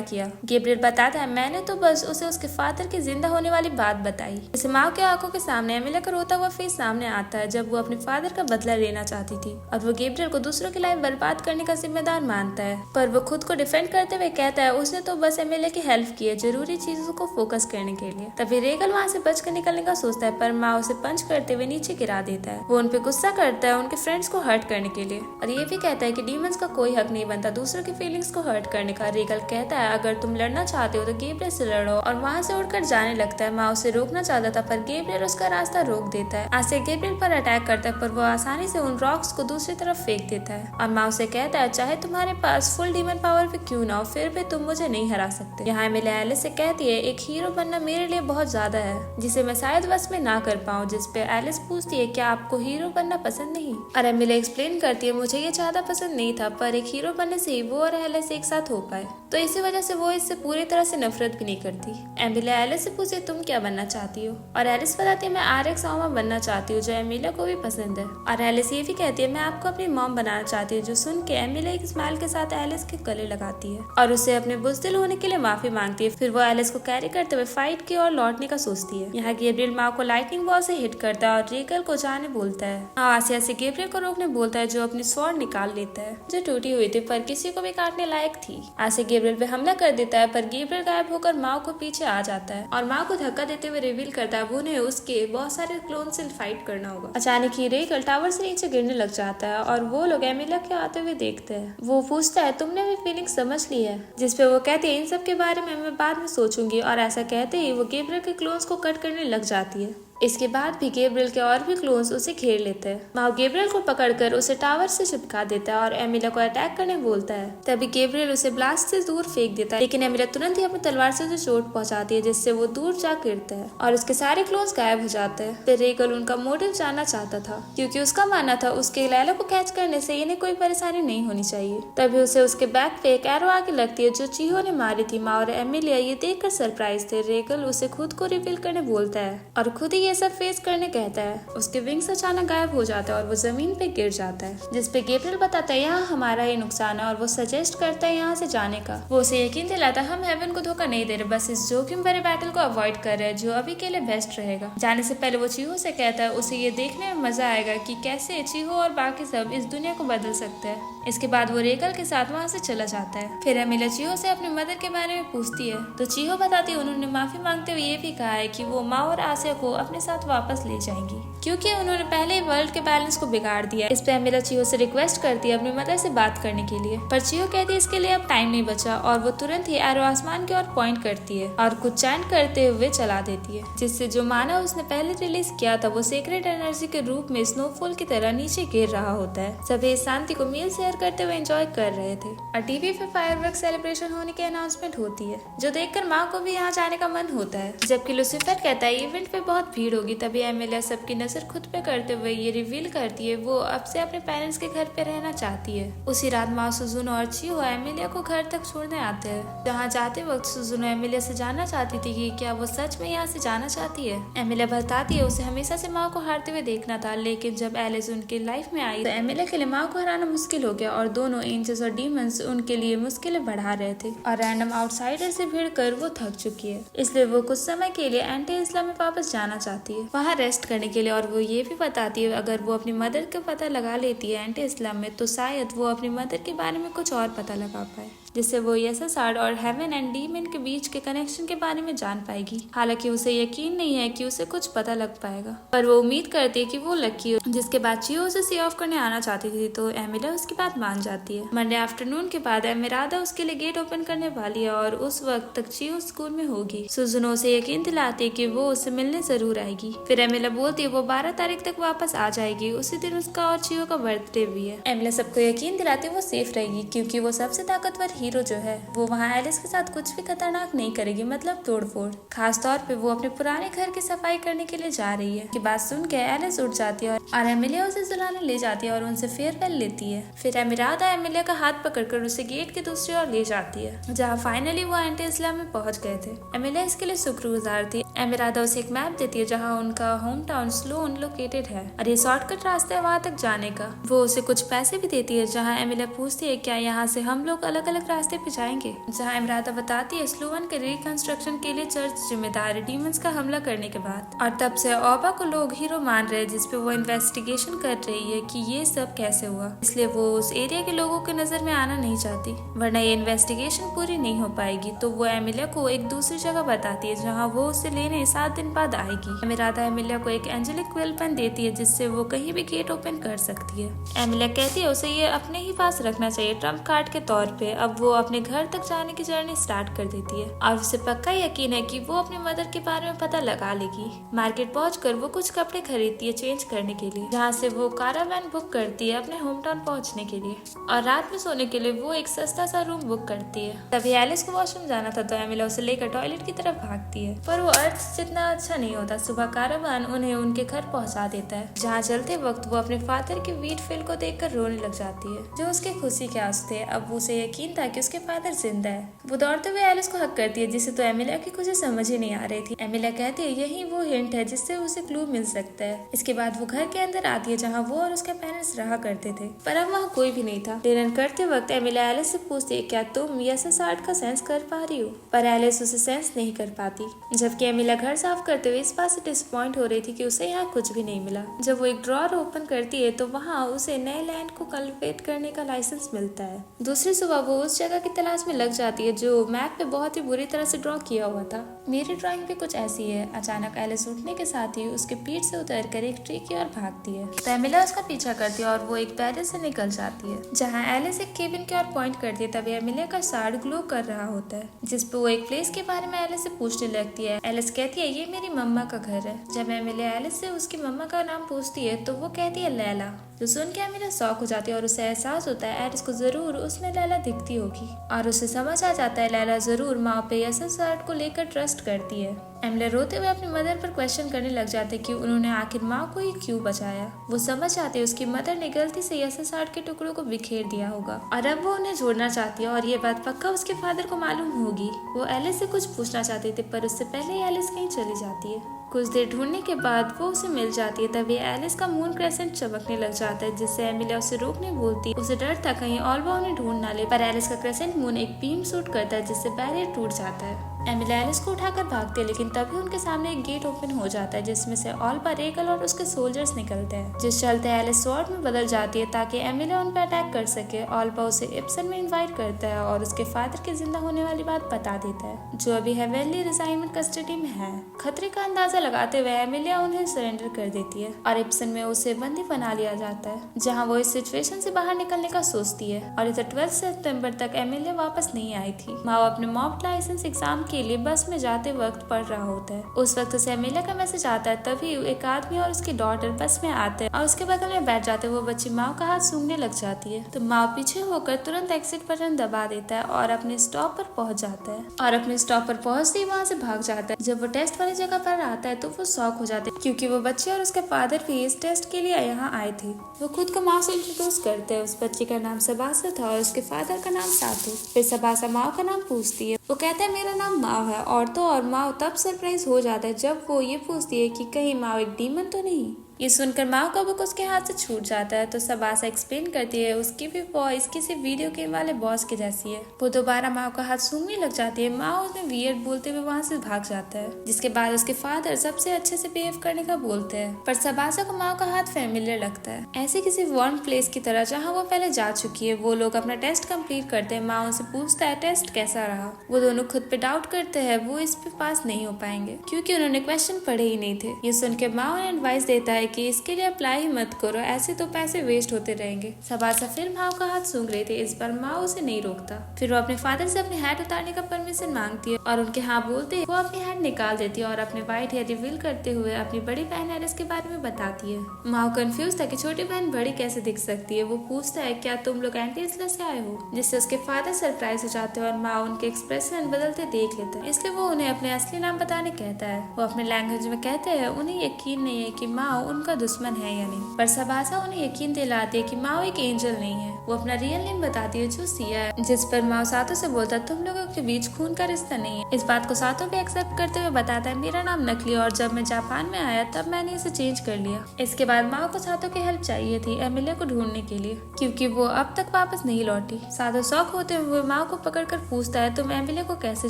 किया। गैब्रियल बताता है मैंने तो बस उसे उसके फादर की जिंदा होने वाली बात बताई। इसे माँ के आंखों के सामने एमिलिया का रोता हुआ फेस सामने आता है जब वो अपने फादर का बदला लेना चाहती थी और वो गैब्रियल को दूसरों की लाइफ बर्बाद करने का जिम्मेदार मानता है, पर वो खुद को डिफेंड करते हुए कहता है उसने तो बस एमिलिया की हेल्प की है जरूरी चीजों को फोकस करने के लिए। तभी रेगल वहाँ से बचकर निकलने का सोचता है पर माँ उसे पंच करते हुए नीचे गिरा देता है। वो उन पे गुस्सा करता है उनके फ्रेंड्स को हर्ट करने के लिए और ये भी कहता है कि डीमंस का कोई हक नहीं बनता दूसरों की फीलिंग्स को हर्ट करने का। रेगल कहता है अगर तुम लड़ना चाहते हो तो गैब्रियल से लड़ो और वहाँ से उड़कर जाने लगता है। माँ उसे रोकना चाहता था पर गैब्रियल उसका रास्ता रोक देता है। आसिया गैब्रियल पर अटैक करता है पर वो आसानी से उन रॉक्स को दूसरी तरफ फेंक देता है और माँ उसे कहता है चाहे तुम्हारे पास फुल डीमन पावर भी क्यों ना हो फिर भी तुम मुझे नहीं हरा सकते। यहाँ एमिलिया एलिस से कहती है एक हीरो बनना मेरे लिए बहुत ज्यादा है जिसे मैं शायद बस में ना कर पाऊँ, जिसपे एलिस पूछती है क्या आपको हीरो बनना पसंद नहीं। और एमिलिया एक्सप्लेन करती है मुझे ये ज्यादा पसंद नहीं था पर एक हीरो बनने से ही वो और एलिस एक साथ हो पाए तो इसी वजह से वो इससे पूरी तरह से नफरत भी नहीं करती। एमिलिया एलिस से पूछे तुम क्या बनना चाहती हो और एलिस बताती है मैं RX ऑमा बनना चाहती हूँ जो एमिलिया को भी पसंद है। और एलिस ये भी कहती है मैं आपको अपनी मॉम बनाना चाहती हूँ, जो सुन के एमिलिया एक स्माइल के साथ एलिस के गले लगाती है और उसे अपने बुज़दिल होने के लिए माफी मांगती है। फिर वो एलिस को कैरी करते हुए फाइट की ओर लौटने का सोचती है। यहाँ गैब्रियल माँ को लाइटनिंग बॉल से हिट करता है और रेगल को जाने बोलता है। आसिया से गैब्रियल को रोकने बोलता है जो अपनी स्वॉर्ड निकाल लेता है जो टूटी हुई थी पर किसी को भी काटने लायक थी। आसिया गैब्रियल पे हमला कर देता है पर गैब्रियल गायब होकर माँ को पीछे आ जाता है और माँ को धक्का देते हुए रिवील करता है वो उन्हें उसके बहुत सारे क्लोन से फाइट करना होगा। अचानक ही रेगल टावर से नीचे गिरने लग जाता है और वो लोग एमिलिया के आते हुए देखते हैं। वो पूछता है तुमने भी फीलिंग समझ ली है, जिसपे वो कहती है इन सब के बारे में मैं बाद में सोचूंगी और ऐसा कहते ही वो गैब्रियल के क्लोन्स को कट करने लग जाती है। इसके बाद भी गैब्रियल के और भी क्लोन्स उसे घेर लेते हैं। माँ गैब्रियल को पकड़कर उसे टावर से चिपका देता है और एमिलिया को अटैक करने बोलता है। तभी गैब्रियल उसे ब्लास्ट से दूर फेंक देता है लेकिन एमिलिया तुरंत ही अपनी तलवार से उसे चोट पहुंचाती है जिससे वो दूर जा गिरता है और उसके सारे क्लोन्स गायब हो जाते हैं। फिर रेगल उनका मोटिव जानना चाहता था क्योंकि उसका मानना था उसके लैला को कैच करने से इन्हें कोई परेशानी नहीं होनी चाहिए। तभी उसे उसके बैक पे एक एरो आके लगती है जो चिहो ने मारी थी। माँ और एमिलिया ये देखकर सरप्राइज थे। रेगल उसे खुद को रिवील करने बोलता है और खुद ही ये सब फेस करने कहता है। उसके विंग्स अचानक गायब हो जाता है और वो जमीन पे गिर जाता है, जिसपे गैब्रियल बताता है यहाँ हमारा ही नुकसान है और वो सजेस्ट करता है यहाँ से जाने का। वो उसे यकीन दिलाता है हम हेवन को धोखा नहीं दे रहे, बस इस जोखिम भरे बैटल को अवॉइड कर रहे हैं जो अभी के लिए बेस्ट रहेगा। जाने से पहले वो चिहो से कहता है उसे ये देखने में मजा आएगा कि कैसे चिहो और बाकी सब इस दुनिया को बदल सकते हैं। इसके बाद वो रेगल के साथ वहाँ से चला जाता है। फिर एमिलिया चिहो से अपनी मदर के बारे में पूछती है तो चिहो बताती है उन्होंने माफी मांगते हुए ये भी कहा है कि वो माँ और आसिया को अपने साथ वापस ले जाएंगी क्योंकि उन्होंने पहले वर्ल्ड के बैलेंस को बिगाड़ दिया। इस पे एमिलिया चिहो से रिक्वेस्ट करती है अपनी मदर से बात करने के लिए, पर चिहो कहती है इसके लिए अब टाइम नहीं बचा और वो तुरंत ही एरो आसमान की ओर पॉइंट करती है और कुछ चैंट करते हुए चला देती है, जिससे जो माना उसने पहले रिलीज किया था वो सीक्रेट एनर्जी के रूप में स्नोफॉल की तरह नीचे गिर रहा होता है। सभी इस शांति को मील शेयर करते हुए एंजॉय कर रहे थे और टीवी पे फायरवर्क सेलिब्रेशन होने की अनाउंसमेंट होती है जो देखकर माँ को भी यहाँ जाने का मन होता है। जबकि लूसीफर कहता है इवेंट पे बहुत भीड़ भीड़ होगी। तभी एमिलिया सबकी नजर खुद पे करते हुए ये रिवील करती है वो अब से अपने पेरेंट्स के घर पे रहना चाहती है। उसी रात माँ सुजुनो और चियो एमिलिया को घर तक छोड़ने आते हैं। जहाँ जाते वक्त सुजुनो एमिलिया से जानना चाहती थी कि क्या वो सच में यहाँ से जाना चाहती है। एमिलिया बताती है उसे हमेशा से माँ को हारते हुए देखना था, लेकिन जब एलिस उनकी लाइफ में आई तो एमिलिया के लिए माँ को हराना मुश्किल हो गया और दोनों एंजल्स और डीमंस उनके लिए मुश्किलें बढ़ा रहे थे और रैंडम आउटसाइडर से भिड़ कर वो थक चुकी है। इसलिए वो कुछ समय के लिए एंटी इस्लाम में वापस जाना चाहती है, वहाँ रेस्ट करने के लिए। और वो ये भी बताती है अगर वो अपनी मदर का पता लगा लेती है एंटी इस्लाम में तो शायद वो अपनी मदर के बारे में कुछ और पता लगा पाए, जिससे वो यसासार्ड और हेवन एंड डीमन के बीच के कनेक्शन के बारे में जान पाएगी। हालांकि उसे यकीन नहीं है कि उसे कुछ पता लग पाएगा, पर वो उम्मीद करती है कि वो लकी हो। जिसके बाद चियो उसे सी ऑफ करने आना चाहती थी तो एमिलिया उसकी बात मान जाती है। मंडे आफ्टरनून के बाद एमिरादा उसके लिए गेट ओपन करने वाली है और उस वक्त तक चियो स्कूल में होगी। सुजुनो उसे यकीन दिलाती है कि वो उसे मिलने जरूर आएगी। फिर एमिलिया बोलती है वो 12 तारीख तक वापस आ जाएगी। उसी दिन उसका और चियो का बर्थडे भी है। एमिलिया सबको यकीन दिलाती है वो सेफ रहेगी क्योंकि वो सबसे ताकतवर हीरो जो है वो वहाँ एलिस के साथ कुछ भी खतरनाक नहीं करेगी, मतलब तोड़फोड़। खास तौर पे वो अपने पुराने घर की सफाई करने के लिए जा रही है। की बात सुन के एलिस उठ जाती है और एमिलिया उसे सुलाने ले जाती है और उनसे फेयरवेल लेती है। फिर एमिरादा एमिलिया का हाथ पकड़कर उसे गेट के दूसरी ओर ले जाती है जहाँ फाइनली वो एंटी इस्लाम में पहुंच गए थे। एमिलिया इसके लिए शुक्रगुजार थी। एमिरादा उसे एक मैप देती है जहाँ उनका होम टाउन स्लोन लोकेटेड है और ये शॉर्टकट रास्ता है वहाँ तक जाने का। वो उसे कुछ पैसे भी देती है जहाँ एमिलिया पूछती है क्या यहाँ से हम लोग अलग अलग रास्ते पे जाएंगे, जहाँ एमिरादा बताती है स्लोवन के रिकंस्ट्रक्शन के लिए चर्च जिम्मेदार है डीमंस का हमला करने के बाद। और तब से ओबा को लोग हीरो मान रहे हैं जिसपे वो इन्वेस्टिगेशन कर रही है कि ये सब कैसे हुआ। इसलिए वो उस एरिया के लोगों के नजर में आना नहीं चाहती, वरना ये इन्वेस्टिगेशन पूरी नहीं हो पाएगी। तो वो एमिलिया को एक दूसरी जगह बताती है जहाँ वो उसे लेने 7 दिन बाद आएगी। एमिरादा एमिलिया को एक एंजेलिक वेल पेन देती है जिससे वो कहीं भी गेट ओपन कर सकती है। एमिलिया कहती है उसे ये अपने ही पास रखना चाहिए ट्रम्प कार्ड के तौर पे। अब वो अपने घर तक जाने की जर्नी स्टार्ट कर देती है और उसे पक्का यकीन है कि वो अपनी मदर के बारे में पता लगा लेगी। मार्केट पहुंचकर वो कुछ कपड़े खरीदती है चेंज करने के लिए, जहाँ से वो कारावैन बुक करती है अपने होम टाउन पहुँचने के लिए। और रात में सोने के लिए वो एक सस्ता सा रूम बुक करती है। तभी एलिस को वॉशरूम जाना था तो एमिलिया उसे लेकर टॉयलेट की तरफ भागती है, पर वो अर्थ जितना अच्छा नहीं होता। सुबह कारावान उन्हें उनके घर पहुंचा देता है, जहाँ चलते वक्त वो अपने फादर के वीट फील को देखकर रोने लग जाती है जो उसके खुशी के आंसू थे। अब उसे यकीन था कि उसके फादर जिंदा है। वो दौड़ते हुए एलिस को हक करती है जिसे तो एमिलिया की कुछ समझ ही नहीं आ रही थी। एमिलिया कहती है यही वो हिंट है जिससे उसे क्लू मिल सकता है। इसके बाद वो घर के अंदर आती है जहाँ वो और उसके पेरेंट्स रहा करते थे, पर अब वहाँ कोई भी नहीं था। डिनर करते वक्त एमिलिया एलिस से पूछती है क्या तुम यसासार्ड का सेंस कर पा रही हो, पर एलिस उसे सेंस नहीं कर पाती। जबकि एमिलिया घर साफ करते हुए इस बात से डिसअपॉइंट हो रही थी कि उसे यहाँ कुछ भी नहीं मिला। जब वो एक ड्रॉर ओपन करती है तो वहाँ उसे नए लैंड को कल्टिवेट करने का लाइसेंस मिलता है। दूसरी सुबह वो उस जगह की तलाश में लग जाती है जो मैप पे बहुत ही बुरी तरह से ड्रॉ किया हुआ था। मेरी ड्राइंग भी कुछ ऐसी है। अचानक एलिस उठने के साथ ही उसके पीठ से उतरकर एक ट्री की ओर भागती है तो एमिलिया उसका पीछा करती है और वो एक बैरियर से निकल जाती है जहाँ एलिस एक केबिन की ओर पॉइंट करती है। तभी एमिलिया का शार्ड ग्लो कर रहा होता है जिसपे वो एक प्लेस के बारे में एलिस से पूछने लगती है। एलिस कहती है ये मेरी मम्मा का घर है। जब एमिलिया एलिस से उसकी मम्मा का नाम पूछती है तो वो कहती है लैला, जो सुन के एमिलिया शॉक हो जाती है और उसे एहसास होता है एलिस को जरूर उसमें लैला दिखती होगी और उसे समझ आ जाता है लैला जरूर माँ पे यसासार्ड को लेकर ट्रस्ट करती है। एमिलिया रोते हुए अपनी मदर पर क्वेश्चन करने लग जाते कि उन्होंने आखिर माँ को ही क्यों बचाया। वो समझ जाती है उसकी मदर ने गलती से यसासार्ड के टुकड़ों को बिखेर दिया होगा और अब वो उन्हें जोड़ना चाहती है और ये बात पक्का उसके फादर को मालूम होगी। वो एलिस से कुछ पूछना चाहते थे पर उससे पहले ही एलिस कहीं चली जाती है। कुछ देर ढूंढने के बाद वो उसे मिल जाती है। तभी एलिस का मून क्रेसेंट चमकने लग जाता है जिससे एमिलिया उसे रोकने बोलती है। उसे डर था कहीं ऑल्बा उन्हें ढूंढ ना ले, पर एलिस का क्रेसेंट मून एक बीम शूट करता है जिससे बैरियर टूट जाता है। एमिलिया एलिस को उठाकर भागती है लेकिन तभी उनके सामने एक गेट ओपन हो जाता है जिसमें से ऑल्बा, रेगल और उसके सोल्जर्स निकलते हैं, जिस चलते एलिस स्वॉर्ड में बदल जाती है ताकि एमिलिया उन पर अटैक कर सके। ऑल्बा उसे इप्सन में इन्वाइट करता है और उसके फादर के जिंदा होने वाली बात बता देता है जो अभी हेवेनली रिजाइनमेंट कस्टडी में है। खतरे का अंदाजा लगाते हुए एमिलिया उन्हें सरेंडर कर देती है और इप्सन में उसे बंदी बना लिया जाता है जहाँ वो इस सिचुएशन से बाहर निकलने का सोचती है। और इधर 12 सितंबर तक एमिलिया वापस नहीं आई थी। माँ अपने मॉक लाइसेंस एग्जाम के लिए बस में जाते वक्त पढ़ रहा होता है। उस वक्त उसे एमिलिया का मैसेज आता है। तभी एक आदमी और उसकी डॉटर बस में आते हैं और उसके बगल में बैठ जाते हैं। वो बच्ची माओ का हाथ सूंघने लग जाती है तो माओ पीछे होकर तुरंत एक्सिट बटन दबा देता है और अपने स्टॉप पर पहुंच जाता है और अपने स्टॉप पर पहुंचते ही वहाँ से भाग जाता है। जब वो टेस्ट वाली जगह पर आता है तो वो शॉक हो जाते हैं क्योंकि वो बच्चे और उसके फादर भी इस टेस्ट के लिए यहाँ आए थे। वो खुद को माओ से इंट्रोड्यूस करते हैं। उस बच्चे का नाम सबासा था और उसके फादर का नाम सातू। फिर सबासा माओ का नाम पूछती है। वो कहता है मेरा नाम माओ है और माओ तब सरप्राइज हो जाता है जब वो ये पूछती है कि कहीं माओ एक डीमन तो नहीं। ये सुनकर माओ का बुक उसके हाथ से छूट जाता है तो सबासा एक्सप्लेन करती है उसकी भी वॉइस किसी वीडियो गेम वाले बॉस की जैसी है। वो दोबारा माओ का हाथ सूंघने लग जाती है। माओ उसमें वियर्ड बोलते हुए वहाँ से भाग जाता है जिसके बाद उसके फादर सबसे अच्छे से बिहेव करने का बोलते हैं पर सबासा को माओ का हाथ फेमिलियर लगता है, ऐसे किसी वार्म प्लेस की तरह जहाँ वो पहले जा चुकी है। वो लोग अपना टेस्ट कम्प्लीट करते हैं। माओ उनसे पूछता है टेस्ट कैसा रहा। वो दोनों खुद पे डाउट करते हैं वो इस पे पास नहीं हो पाएंगे क्योंकि उन्होंने क्वेश्चन पढ़े ही नहीं थे। ये सुन के माओ ने एडवाइस देता है कि इसके लिए अप्लाई ही मत करो, ऐसे तो पैसे वेस्ट होते रहेंगे। सबासा फिर माओ का हाथ सूंघ रहे थे। इस बार माओ उसे नहीं रोकता। फिर वो अपने फादर से अपनी हैट उतारने का परमिशन मांगती है और उनके हाँ बोलते ही वो अपनी हैट निकाल देती है और अपने व्हाइट हेयर रिवील करते हुए अपनी बड़ी बहन एलिस के बारे में बताती है। माओ कंफ्यूज था कि छोटी बहन बड़ी कैसे दिख सकती है। वो पूछता है क्या तुम लोग एंटी इसला से आए हो, जिससे उसके फादर सरप्राइज हो जाते हैं और माओ उनके एक्सप्रेशन बदलते देख लेते हैं, इसलिए वो उन्हें अपने असली नाम बताने कहता है। वो अपने लैंग्वेज में कहते हैं उन्हें यकीन नहीं है कि माओ उनका दुश्मन है या नहीं, पर सबासा उन्हें यकीन दिलाती है कि माओ एक एंजल नहीं है। वो अपना रियल नेम बताती है जो सिया है, जिस पर माओ सातो से बोलता है तुम लोगों के बीच खून का रिश्ता नहीं है। इस बात को सातो भी एक्सेप्ट करते हुए बताता है मेरा नाम नकली और जब मैं जापान में आया तब मैंने इसे चेंज कर लिया। इसके बाद माओ को सातो की हेल्प चाहिए थी एमिलिया को ढूंढने के लिए क्योंकि वो अब तक वापस नहीं लौटी। सातो शौक होते हुए माओ को पकड़कर पूछता है तुम एमिलिया को कैसे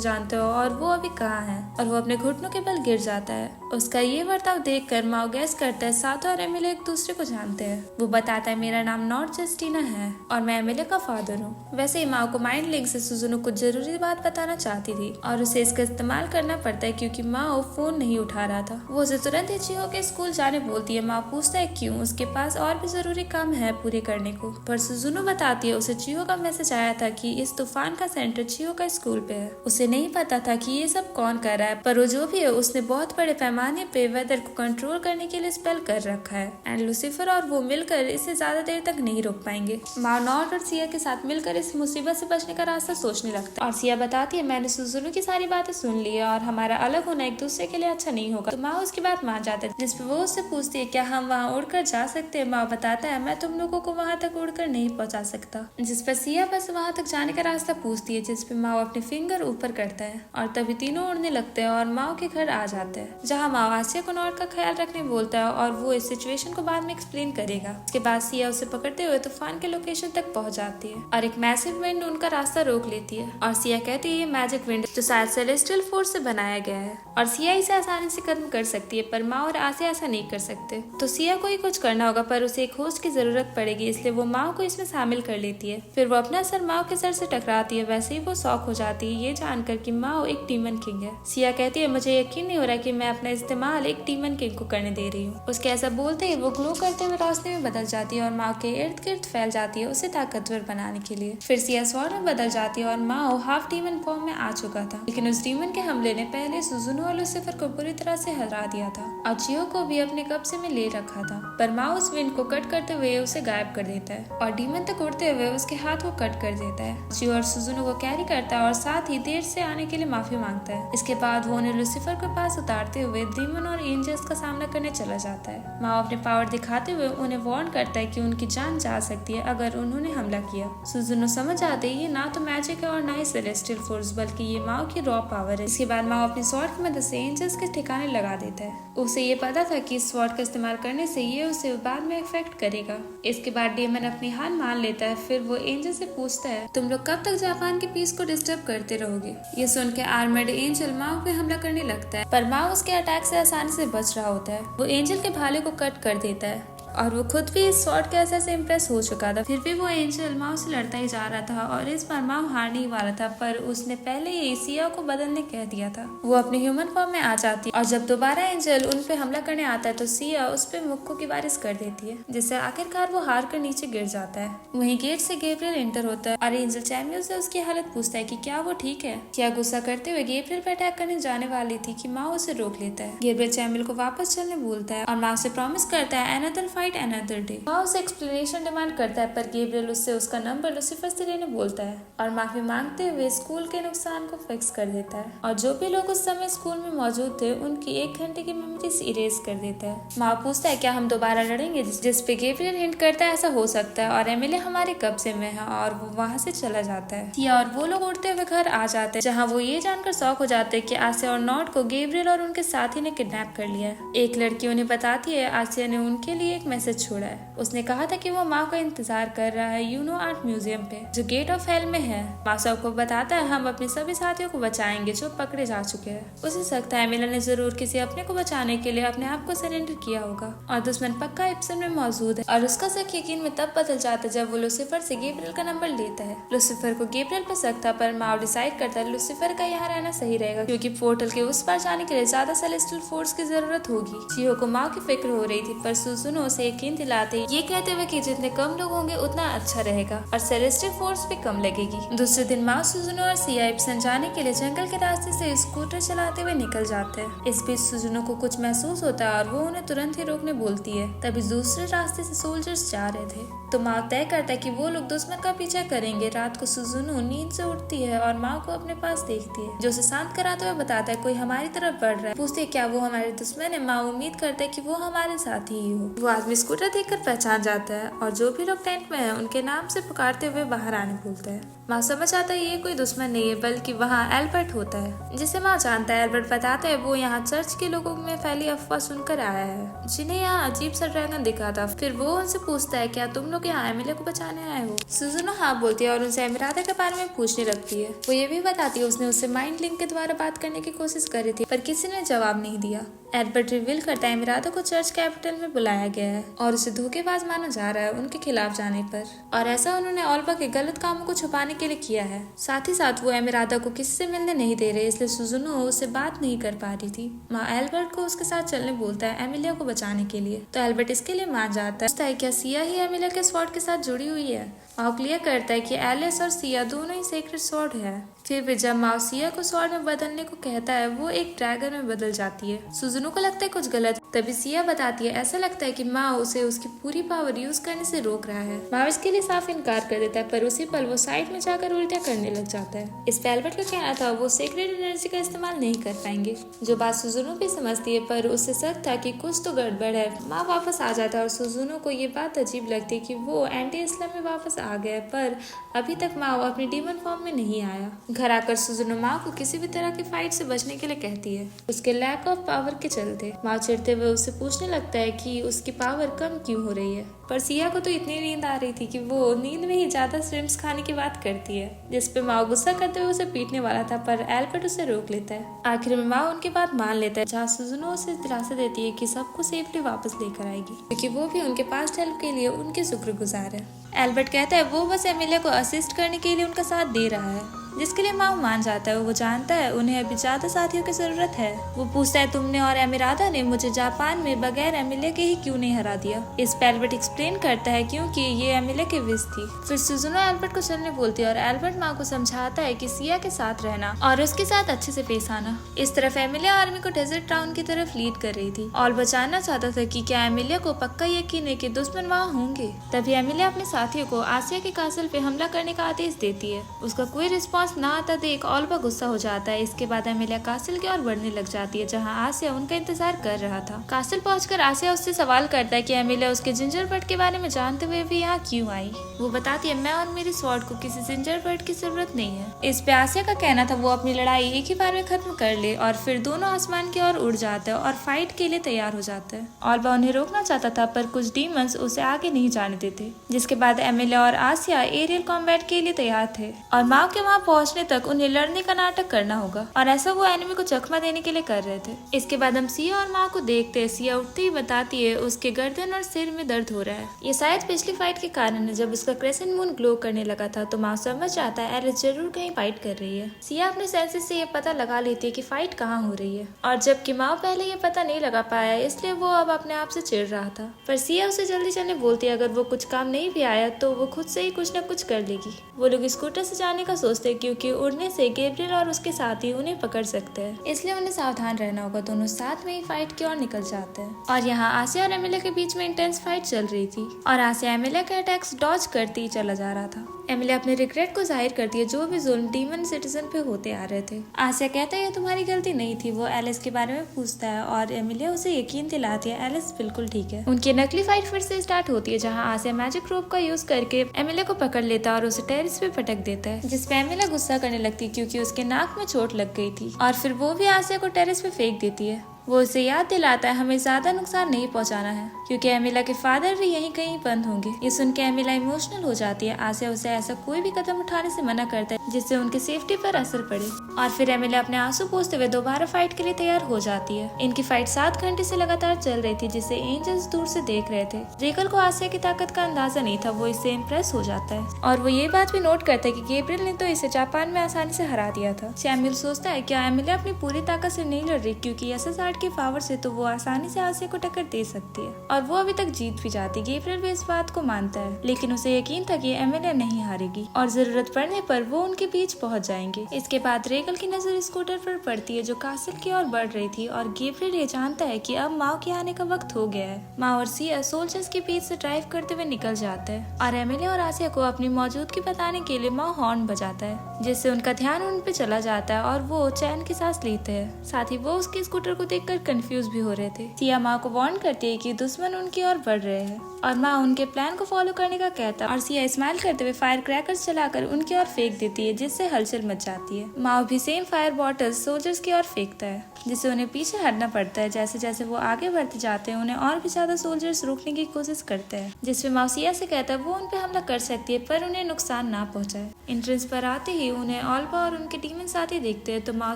जानते हो और वो अभी कहाँ है, और वो अपने घुटनों के बल गिर जाता है। उसका ये बर्ताव देखकर माओ गैस करता है सातो और एमिलिया एक दूसरे को जानते हैं। वो बताता है मेरा नाम नॉट जस्टिना है और मैं एमिलिया का फादर हूँ। वैसे ही माओ को माइंड लिंक से सुजुनो कुछ जरूरी बात बताना चाहती थी और उसे इसका इस्तेमाल करना पड़ता है क्योंकि माओ फोन नहीं उठा रहा था। वो उसे तुरंत ही चियो के स्कूल जाने बोलती है। माओ पूछता है क्यों, उसके पास और भी जरूरी काम है पूरे करने को, पर सुजुनो बताती है उसे चियो का मैसेज आया था कि इस तूफान का सेंटर चियो का स्कूल पे है। उसे नहीं पता था कि ये सब कौन कर रहा है, पर वो जो भी है उसने बहुत बड़े पैमाने पे वेदर को कंट्रोल करने के लिए स्पेल कर रखा है एंड लूसीफर और वो मिलकर इसे ज्यादा देर तक नहीं रोक पाएंगे। माओ नॉट और सिया के साथ मिलकर इस मुसीबत से बचने का रास्ता सोचने लगता है और सिया बताती है मैंने सुजुनो की सारी बातें सुन ली है और हमारा अलग होना एक दूसरे के लिए अच्छा नहीं होगा। तो माओ उसकी बात मान जाता है, जिसपे वो उससे पूछती है क्या हम वहाँ उड़कर जा सकते हैं। माओ बताता है मैं तुम लोगों को वहाँ तक उड़कर नहीं पहुँचा सकता, जिस पर सिया बस वहाँ तक जाने का रास्ता पूछती है, जिसपे माओ अपने फिंगर ऊपर करता है और तभी तीनों उड़ने लगते हैं और माओ के घर आ जाते हैं, जहाँ माओ आसिया को नॉट का ख्याल रखने बोलता है और वो इस सिचुएशन को बाद में एक्सप्लेन करेगा। उसके बाद सिया उसे पकड़ते हुए तूफान के लोकेशन तक पहुंच जाती है और एक मैसिव विंड उनका रास्ता रोक लेती है और सिया कहती है ये मैजिक विंड जो शायद सेलेस्टियल फोर्स से बनाया गया है और सिया इसे आसानी से खत्म कर सकती है, पर माओ और आसिया ऐसा नहीं कर सकते। तो सिया को ही कुछ करना होगा, पर उसे एक होस्ट की जरूरत पड़ेगी, इसलिए वो माओ को इसमें शामिल कर लेती है। फिर वो अपना सर माओ के सर से टकराती है। वैसे ही वो शॉक हो जाती है ये जानकर कि माओ एक डीमन किंग है। सिया कहती है मुझे यकीन नहीं हो रहा कि मैं अपना इस्तेमाल एक डीमन किंग को करने दे रही हूँ। उसके ऐसा बोलते ही वो ग्लो करते हुए रास्ते में बदल जाती है और माओ के इर्द गिर्द फैल जाती है उसे ताकतवर बनाने के लिए। फिर सिया स्वॉर्ड में बदल जाती है और माओ हाफ डीमन फॉर्म में आ चुका था, लेकिन उस डीमन के हमले ने पहले सुजुनो और लूसीफर को पूरी तरह से हरा दिया था और चियो को भी अपने कब्जे में ले रखा था, पर माओ उस विंड को कट करते हुए उसे गायब कर देता है और डीमन तक उड़ते हुए उसके हाथ को कट कर देता है। चियो और सुजुनो को कैरी करता है और साथ ही देर से आने के लिए माफी मांगता है। इसके बाद वो उन्हें लूसीफर के पास उतारते हुए डीमन और एंजल्स का सामना करने चला जाता है। माओ अपने पावर दिखाते हुए उन्हें वार्न करता है कि उनकी जान जा सकती है अगर उन्होंने हमला किया। सुजुनो समझ आते ही ये ना तो मैजिक है और ना ही सेलेस्टियल फोर्स, बल्कि ये माओ की रॉ पावर है। इसके बाद माओ अपनी स्वॉर्ड की मदद से एंजल्स के ठिकाने लगा देता है। उसे ये पता था कि इस स्वॉर्ड का इस्तेमाल करने से ये उसे बाद में इफेक्ट करेगा। इसके बाद डेमन अपनी हार मान लेता है। फिर वो एंजल से पूछता है तुम लोग कब तक जापान की पीस को डिस्टर्ब करते रहोगे। ये सुन के आर्मर्ड एंजल माओ पे हमला करने लगता है, पर माओ उसके अटैक से आसानी से बच रहा होता है। वो एंजल के भाले को कट कर देता है और वो खुद भी इस स्वॉर्ड के असर से इम्प्रेस हो चुका था। फिर भी वो एंजल माओ से लड़ता ही जा रहा था और इस बार माओ हार नहीं वाला था, पर उसने पहले ही सिया को बदलने कह दिया था। वो अपने ह्यूमन फॉर्म में आ जाती और जब दोबारा एंजल उन पे हमला करने आता है तो सिया उस पे मुक्को की बारिश कर देती है, जिससे आखिरकार वो हार कर नीचे गिर जाता है। वहीं गेट से गैब्रियल एंटर होता है और एंजल चैम्पियन से उसकी हालत पूछता है कि क्या वो ठीक है। सिया गुस्सा करते हुए गैब्रियल पे अटैक करने जाने वाली थी कि माओ उसे रोक लेता है। गैब्रियल चैम्पियन को वापस चलने बोलता है और माओ से प्रॉमिस करता है अनदर फाइट अनदर डे। माओ से एक्सप्लेनेशन डिमांड करता है पर गैब्रियल उससे उसका नंबर लूसीफर से लेने बोलता है और माफी मांगते हुए स्कूल के नुकसान को फिक्स कर देता है और जो भी लोग उस समय स्कूल में मौजूद थे उनकी 1 घंटे की मेमोरीज इरेज कर देता है। माओ पूछता है क्या हम दोबारा लड़ेंगे, जिस पे गैब्रियल हिंट करता है ऐसा हो सकता है और एमिली हमारे कब्जे में है और वो वहाँ से चला जाता है। सिया और वो लोग उड़ते हुए घर आ जाते हैं जहाँ वो ये जानकर शॉक हो जाते हैं कि आसिया और नॉट को गैब्रियल और उनके साथी ने किडनैप कर लिया है। एक लड़की उन्हें बताती है आसिया ने उनके लिए एक मैसेज छोड़ा है। उसने कहा था कि वो माँ का इंतजार कर रहा है यूनो आर्ट म्यूजियम पे जो गेट ऑफ हेल में है। माँ सबको बताता है हम अपने सभी साथियों को बचाएंगे जो पकड़े जा चुके हैं। उसे लगता है एमिला ने जरूर किसी अपने को बचाने के लिए अपने आप को सरेंडर किया होगा और दुश्मन पक्का इप्सन में मौजूद है और उसका शक यकीन में तब बदल जाता है जब वो लूसीफर से गैब्रियल का नंबर लेता है। लूसीफर को गैब्रियल पर शक था पर माओ डिसाइड करता है लूसीफर का यहाँ रहना सही रहेगा क्योंकि पोर्टल के उस पार जाने के लिए ज्यादा सेलेस्टियल फोर्स की जरूरत होगी। चियो को माओ की फिक्र हो रही थी पर सुजुनो उसे यकीन दिलाते ये कहते हुए कि जितने कम लोग होंगे उतना अच्छा रहेगा और सेलेस्टियल फोर्स भी कम लगेगी। दूसरे दिन माओ सुजुनो और सिया इप्सन जाने के लिए जंगल के रास्ते से स्कूटर चलाते हुए निकल जाते हैं। इस बीच सुजुनो को कुछ महसूस होता है और वो उन्हें तुरंत ही रोकने बोलती है। तभी दूसरे रास्ते से सोल्जर्स जा रहे थे तो माओ तय करता है कि वो लोग दुश्मन का पीछा करेंगे। रात को सुजुनो नींद से उठती है और माओ को अपने पास देखती है जो उसे शांत कराते हुए बताता है कोई हमारी तरफ बढ़ रहा है। पूछती है क्या वो हमारे दुश्मन है। माओ उम्मीद करता है कि वो हमारे साथ ही हो। वो आदमी स्कूटर देखकर पहचान जाता है और जो भी लोग टेंट में है उनके नाम से पुकारते हुए बाहर आने बोलता है। माँ समझ आता है ये कोई दुश्मन नहीं है बल्कि वहाँ एल्बर्ट होता है जिसे माँ जानता है। एल्बर्ट बताता है वो यहाँ चर्च के लोगों में फैली अफवाह सुनकर आया है जिन्हें यहाँ अजीब सा ड्रैगन दिखा था। फिर वो उनसे पूछता है क्या तुम लोग यहाँ एमिलिया को बचाने आए हो। सुजुनो हाँ बोलती है और उनसे एमिरादा के बारे में पूछने लगती है। वो ये भी बताती है उसने उससे माइंड लिंक के द्वारा बात करने की कोशिश करी थी पर किसी ने जवाब नहीं दिया। एल्बर्ट रिवील करता है एमिरादा को चर्च कैपिटल में बुलाया गया है और उसे धोखेबाज माना जा रहा है उनके खिलाफ जाने पर और ऐसा उन्होंने ऑल्बा के गलत कामों को छुपाने के लिए किया है। साथ ही साथ वो एमिरादा को किसी से मिलने नहीं दे रहे इसलिए सुजुनो उससे बात नहीं कर पा रही थी। माँ एल्बर्ट को उसके साथ चलने बोलता है एमिलिया को बचाने के लिए तो एल्बर्ट इसके लिए मान जाता है। क्या सिया ही एमिलिया के स्वॉर्ड के साथ जुड़ी हुई है। माओ क्लियर करता है कि एलिस और सिया दोनों ही सेक्रेट स्वॉर्ड है। फिर भी जब माओ सिया को स्वॉर्ड में बदलने को कहता है वो एक ड्रैगन में बदल जाती है। सुजुनो को लगता है कुछ गलत तभी सिया बताती है ऐसा लगता है कि माओ उसे उसकी पूरी पावर यूज करने से रोक रहा है। माओ इसके लिए साफ इनकार कर देता है पर उसी पल वो साइड में जाकर उल्टियाँ करने लग जाता है। इस पे एल्बर्ट का कहना था वो सीक्रेट एनर्जी का इस्तेमाल नहीं कर पाएंगे जो बात सुजुनो भी समझती है पर उससे शक था कि कुछ तो गड़बड़ है। माँ वापस आ जाता है और सुजुनो को ये बात अजीब लगती है कि वो एंटी इस्लाम में वापस आ गया पर अभी तक माओ अपनी डीमन फॉर्म में नहीं आया। घर आकर सुजुनो माओ को किसी भी तरह की फाइट से बचने के लिए कहती है उसके लैक ऑफ पावर के चलते। माओ चिढ़ते हुए उससे पूछने लगता है कि उसकी पावर कम क्यों हो रही है पर सिया को तो इतनी नींद आ रही थी कि वो नींद में ही ज्यादा श्रिम्प्स खाने की बात करती है जिसपे माओ गुस्सा करते हुए उसे पीटने वाला था पर एल्बर्ट उसे रोक लेता है। आखिर में माओ उनकी बात मान लेता है जहाँ सुजुनो उसे दिलासा देती है कि सबको सेफली वापस लेकर आएगी क्योंकि वो भी उनके पास हेल्प के लिए उनके शुक्रगुजार है। एल्बर्ट कहता है वो बस एमिलिया को असिस्ट करने के लिए उनका साथ दे रहा है जिसके लिए माओ मान जाता है। वो जानता है उन्हें अभी ज्यादा साथियों की जरूरत है। वो पूछता है तुमने और एमिरादा ने मुझे जापान में बगैर एमिलिया के ही क्यों नहीं हरा दिया। इस पे एल्बर्ट एक्सप्लेन करता है क्योंकि ये एमिलिया की विश थी। फिर सुजुनो एल्बर्ट को चलने बोलती है और एल्बर्ट माओ को समझाता है कि सिया के साथ रहना और उसके साथ अच्छे से पेश आना। इस तरफ एमिलिया आर्मी को डेजर्ट टाउन की तरफ लीड कर रही थी और बचाना चाहता था कि क्या एमिलिया को पक्का यकीन है कि दुश्मन वहाँ होंगे। तभी एमिलिया अपने साथियों को आसिया के कासल पे हमला करने का आदेश देती है। उसका कोई रिस्पॉन्स ना आता देख ऑल्बा गुस्सा हो जाता है। इसके बाद एमिलिया कासल की ओर बढ़ने लग जाती है जहाँ आसिया उनका इंतजार कर रहा था। कासल पहुंचकर आसिया उससे सवाल करता है कि एमिलिया उसके जिंजर बर्ड के बारे में जानते हुए भी यहाँ क्यों आई। वो बताती है मैं और मेरी स्वॉर्ड को किसी जिंजर बर्ड की जरूरत नहीं है। इस पे आसिया का कहना था वो अपनी लड़ाई एक ही बार में खत्म कर ले और फिर दोनों आसमान की ओर उड़ जाते हैं और फाइट के लिए तैयार हो जाते हैं। ऑल्बा उन्हें रोकना चाहता था पर कुछ डीमंस उसे आगे नहीं जाने देते जिसके बाद एमिलिया और आसिया एरियल कॉम्बैट के लिए तैयार थे और माओ के वहाँ पहुंचने तक उन्हें लड़ने का नाटक करना होगा, और ऐसा वो एनिमी को चकमा देने के लिए कर रहे थे। इसके बाद हम सिया और माँ को देखते हैं। सिया उठते ही बताती है उसके गर्दन और सिर में दर्द हो रहा है। ये शायद पिछली फाइट के कारण है, जब उसका क्रेसेंट मून ग्लो करने लगा था। तो माँ समझ जाता है एलिस जरूर कहीं फाइट कर रही है। सिया अपने सेंसेस से ये पता लगा लेती है कि फाइट कहाँ हो रही है, और जबकि माँ पहले ये पता नहीं लगा पाया, इसलिए वो अब अपने आप से चिढ़ रहा था। पर सिया उसे जल्दी चलने बोलती है, अगर वो कुछ काम नहीं भी आया तो वो खुद से ही कुछ न कुछ कर लेगी। वो लोग स्कूटर से जाने का सोचते हैं, क्योंकि उड़ने से गैब्रियल और उसके साथी उन्हें पकड़ सकते हैं, इसलिए उन्हें सावधान रहना होगा। दोनों साथ में ही फाइट की ओर निकल जाते हैं, और यहाँ आसिया और एमिलिया के बीच में इंटेंस फाइट चल रही थी, और आसिया एमिलिया के अटैक्स डॉज करती ही चला जा रहा था। एमिलिया अपने रिग्रेट को जाहिर करती है, जो भी जुल्म डीमन सिटीजन पे होते आ रहे थे। आसिया कहता है ये तुम्हारी गलती नहीं थी। वो एलिस के बारे में पूछता है, और एमिलिया उसे यकीन दिलाती है एलिस बिल्कुल ठीक है। उनकी नकली फाइट फिर से स्टार्ट होती है, जहाँ आसिया मैजिक रोप का यूज करके एमिलिया को पकड़ लेता है और उसे टेरेस पे पटक देता है, जिसपे एमिलिया गुस्सा करने लगती है, क्योंकि उसके नाक में चोट लग गई थी, और फिर वो भी आसिया को टेरेस पे फेंक देती है। वो उसे याद दिलाता है हमें ज्यादा नुकसान नहीं पहुंचाना है, क्योंकि एमिला के फादर भी यहीं कहीं बंद होंगे। ये सुन के एमिला इमोशनल हो जाती है। आसिया उसे ऐसा कोई भी कदम उठाने से मना करता है जिससे उनकी सेफ्टी पर असर पड़े, और फिर एमिला अपने आंसू पोंछते हुए दोबारा फाइट के लिए तैयार हो जाती है। इनकी फाइट 7 घंटे से लगातार चल रही थी, जिसे एंजल्स दूर से देख रहे थे। रेगल को आसिया की ताकत का अंदाजा नहीं था। वो इससे इम्प्रेस हो जाता है, और वो ये बात भी नोट करता है कि गैब्रियल ने तो इसे जापान में आसानी से हरा दिया था। सैमुअल सोचता है क्या एमिला अपनी पूरी ताकत से नहीं लड़ रही, क्योंकि SSR की पावर से तो वो आसानी से आसिया को टक्कर दे सकती है, और वो अभी तक जीत भी जाती। गैब्रियल भी इस बात को मानता है, लेकिन उसे यकीन था कि एमिलिया नहीं हारेगी, और जरूरत पड़ने पर वो उनके बीच पहुंच जाएंगे। इसके बाद रेगल की नजर स्कूटर पर पड़ती है, जो कासिल की ओर बढ़ रही थी, और गैब्रियल ये जानता है कि अब माओ के आने का वक्त हो गया है। माओ और सिया सोल्जर्स के बीच से ड्राइव करते हुए निकल जाते हैं, और एमिलिया और आसिया को अपनी मौजूदगी बताने के लिए माओ हॉर्न बजाता है, जिससे उनका ध्यान उन पे चला जाता है, और वो चैन की सांस लेते हैं। साथ ही वो उसके स्कूटर को देखकर कंफ्यूज भी हो रहे थे। सिया माँ को वार्न करती है कि दुश्मन उनकी ओर बढ़ रहे हैं, और माँ उनके प्लान को फॉलो करने का कहता है, और सिया स्माइल करते हुए फायर क्रैकर्स चलाकर उनकी ओर फेंक देती है, जिससे हलचल मच जाती है। माँ भी सेम फायर बॉटल्स सोल्जर्स की ओर फेंकता है, जिससे उन्हें पीछे हटना पड़ता है। जैसे जैसे वो आगे बढ़ते जाते हैं, उन्हें और भी ज्यादा सोल्जर्स रोकने की कोशिश करते हैं, जिसपे माँ सिया से कहता है वो उन पे हमला कर सकती है, पर उन्हें नुकसान ना पहुंचाए। एंट्रेंस पर आते ही उन्हें ऑल्बा और उनके डीमन साथी देखते हैं, तो माँ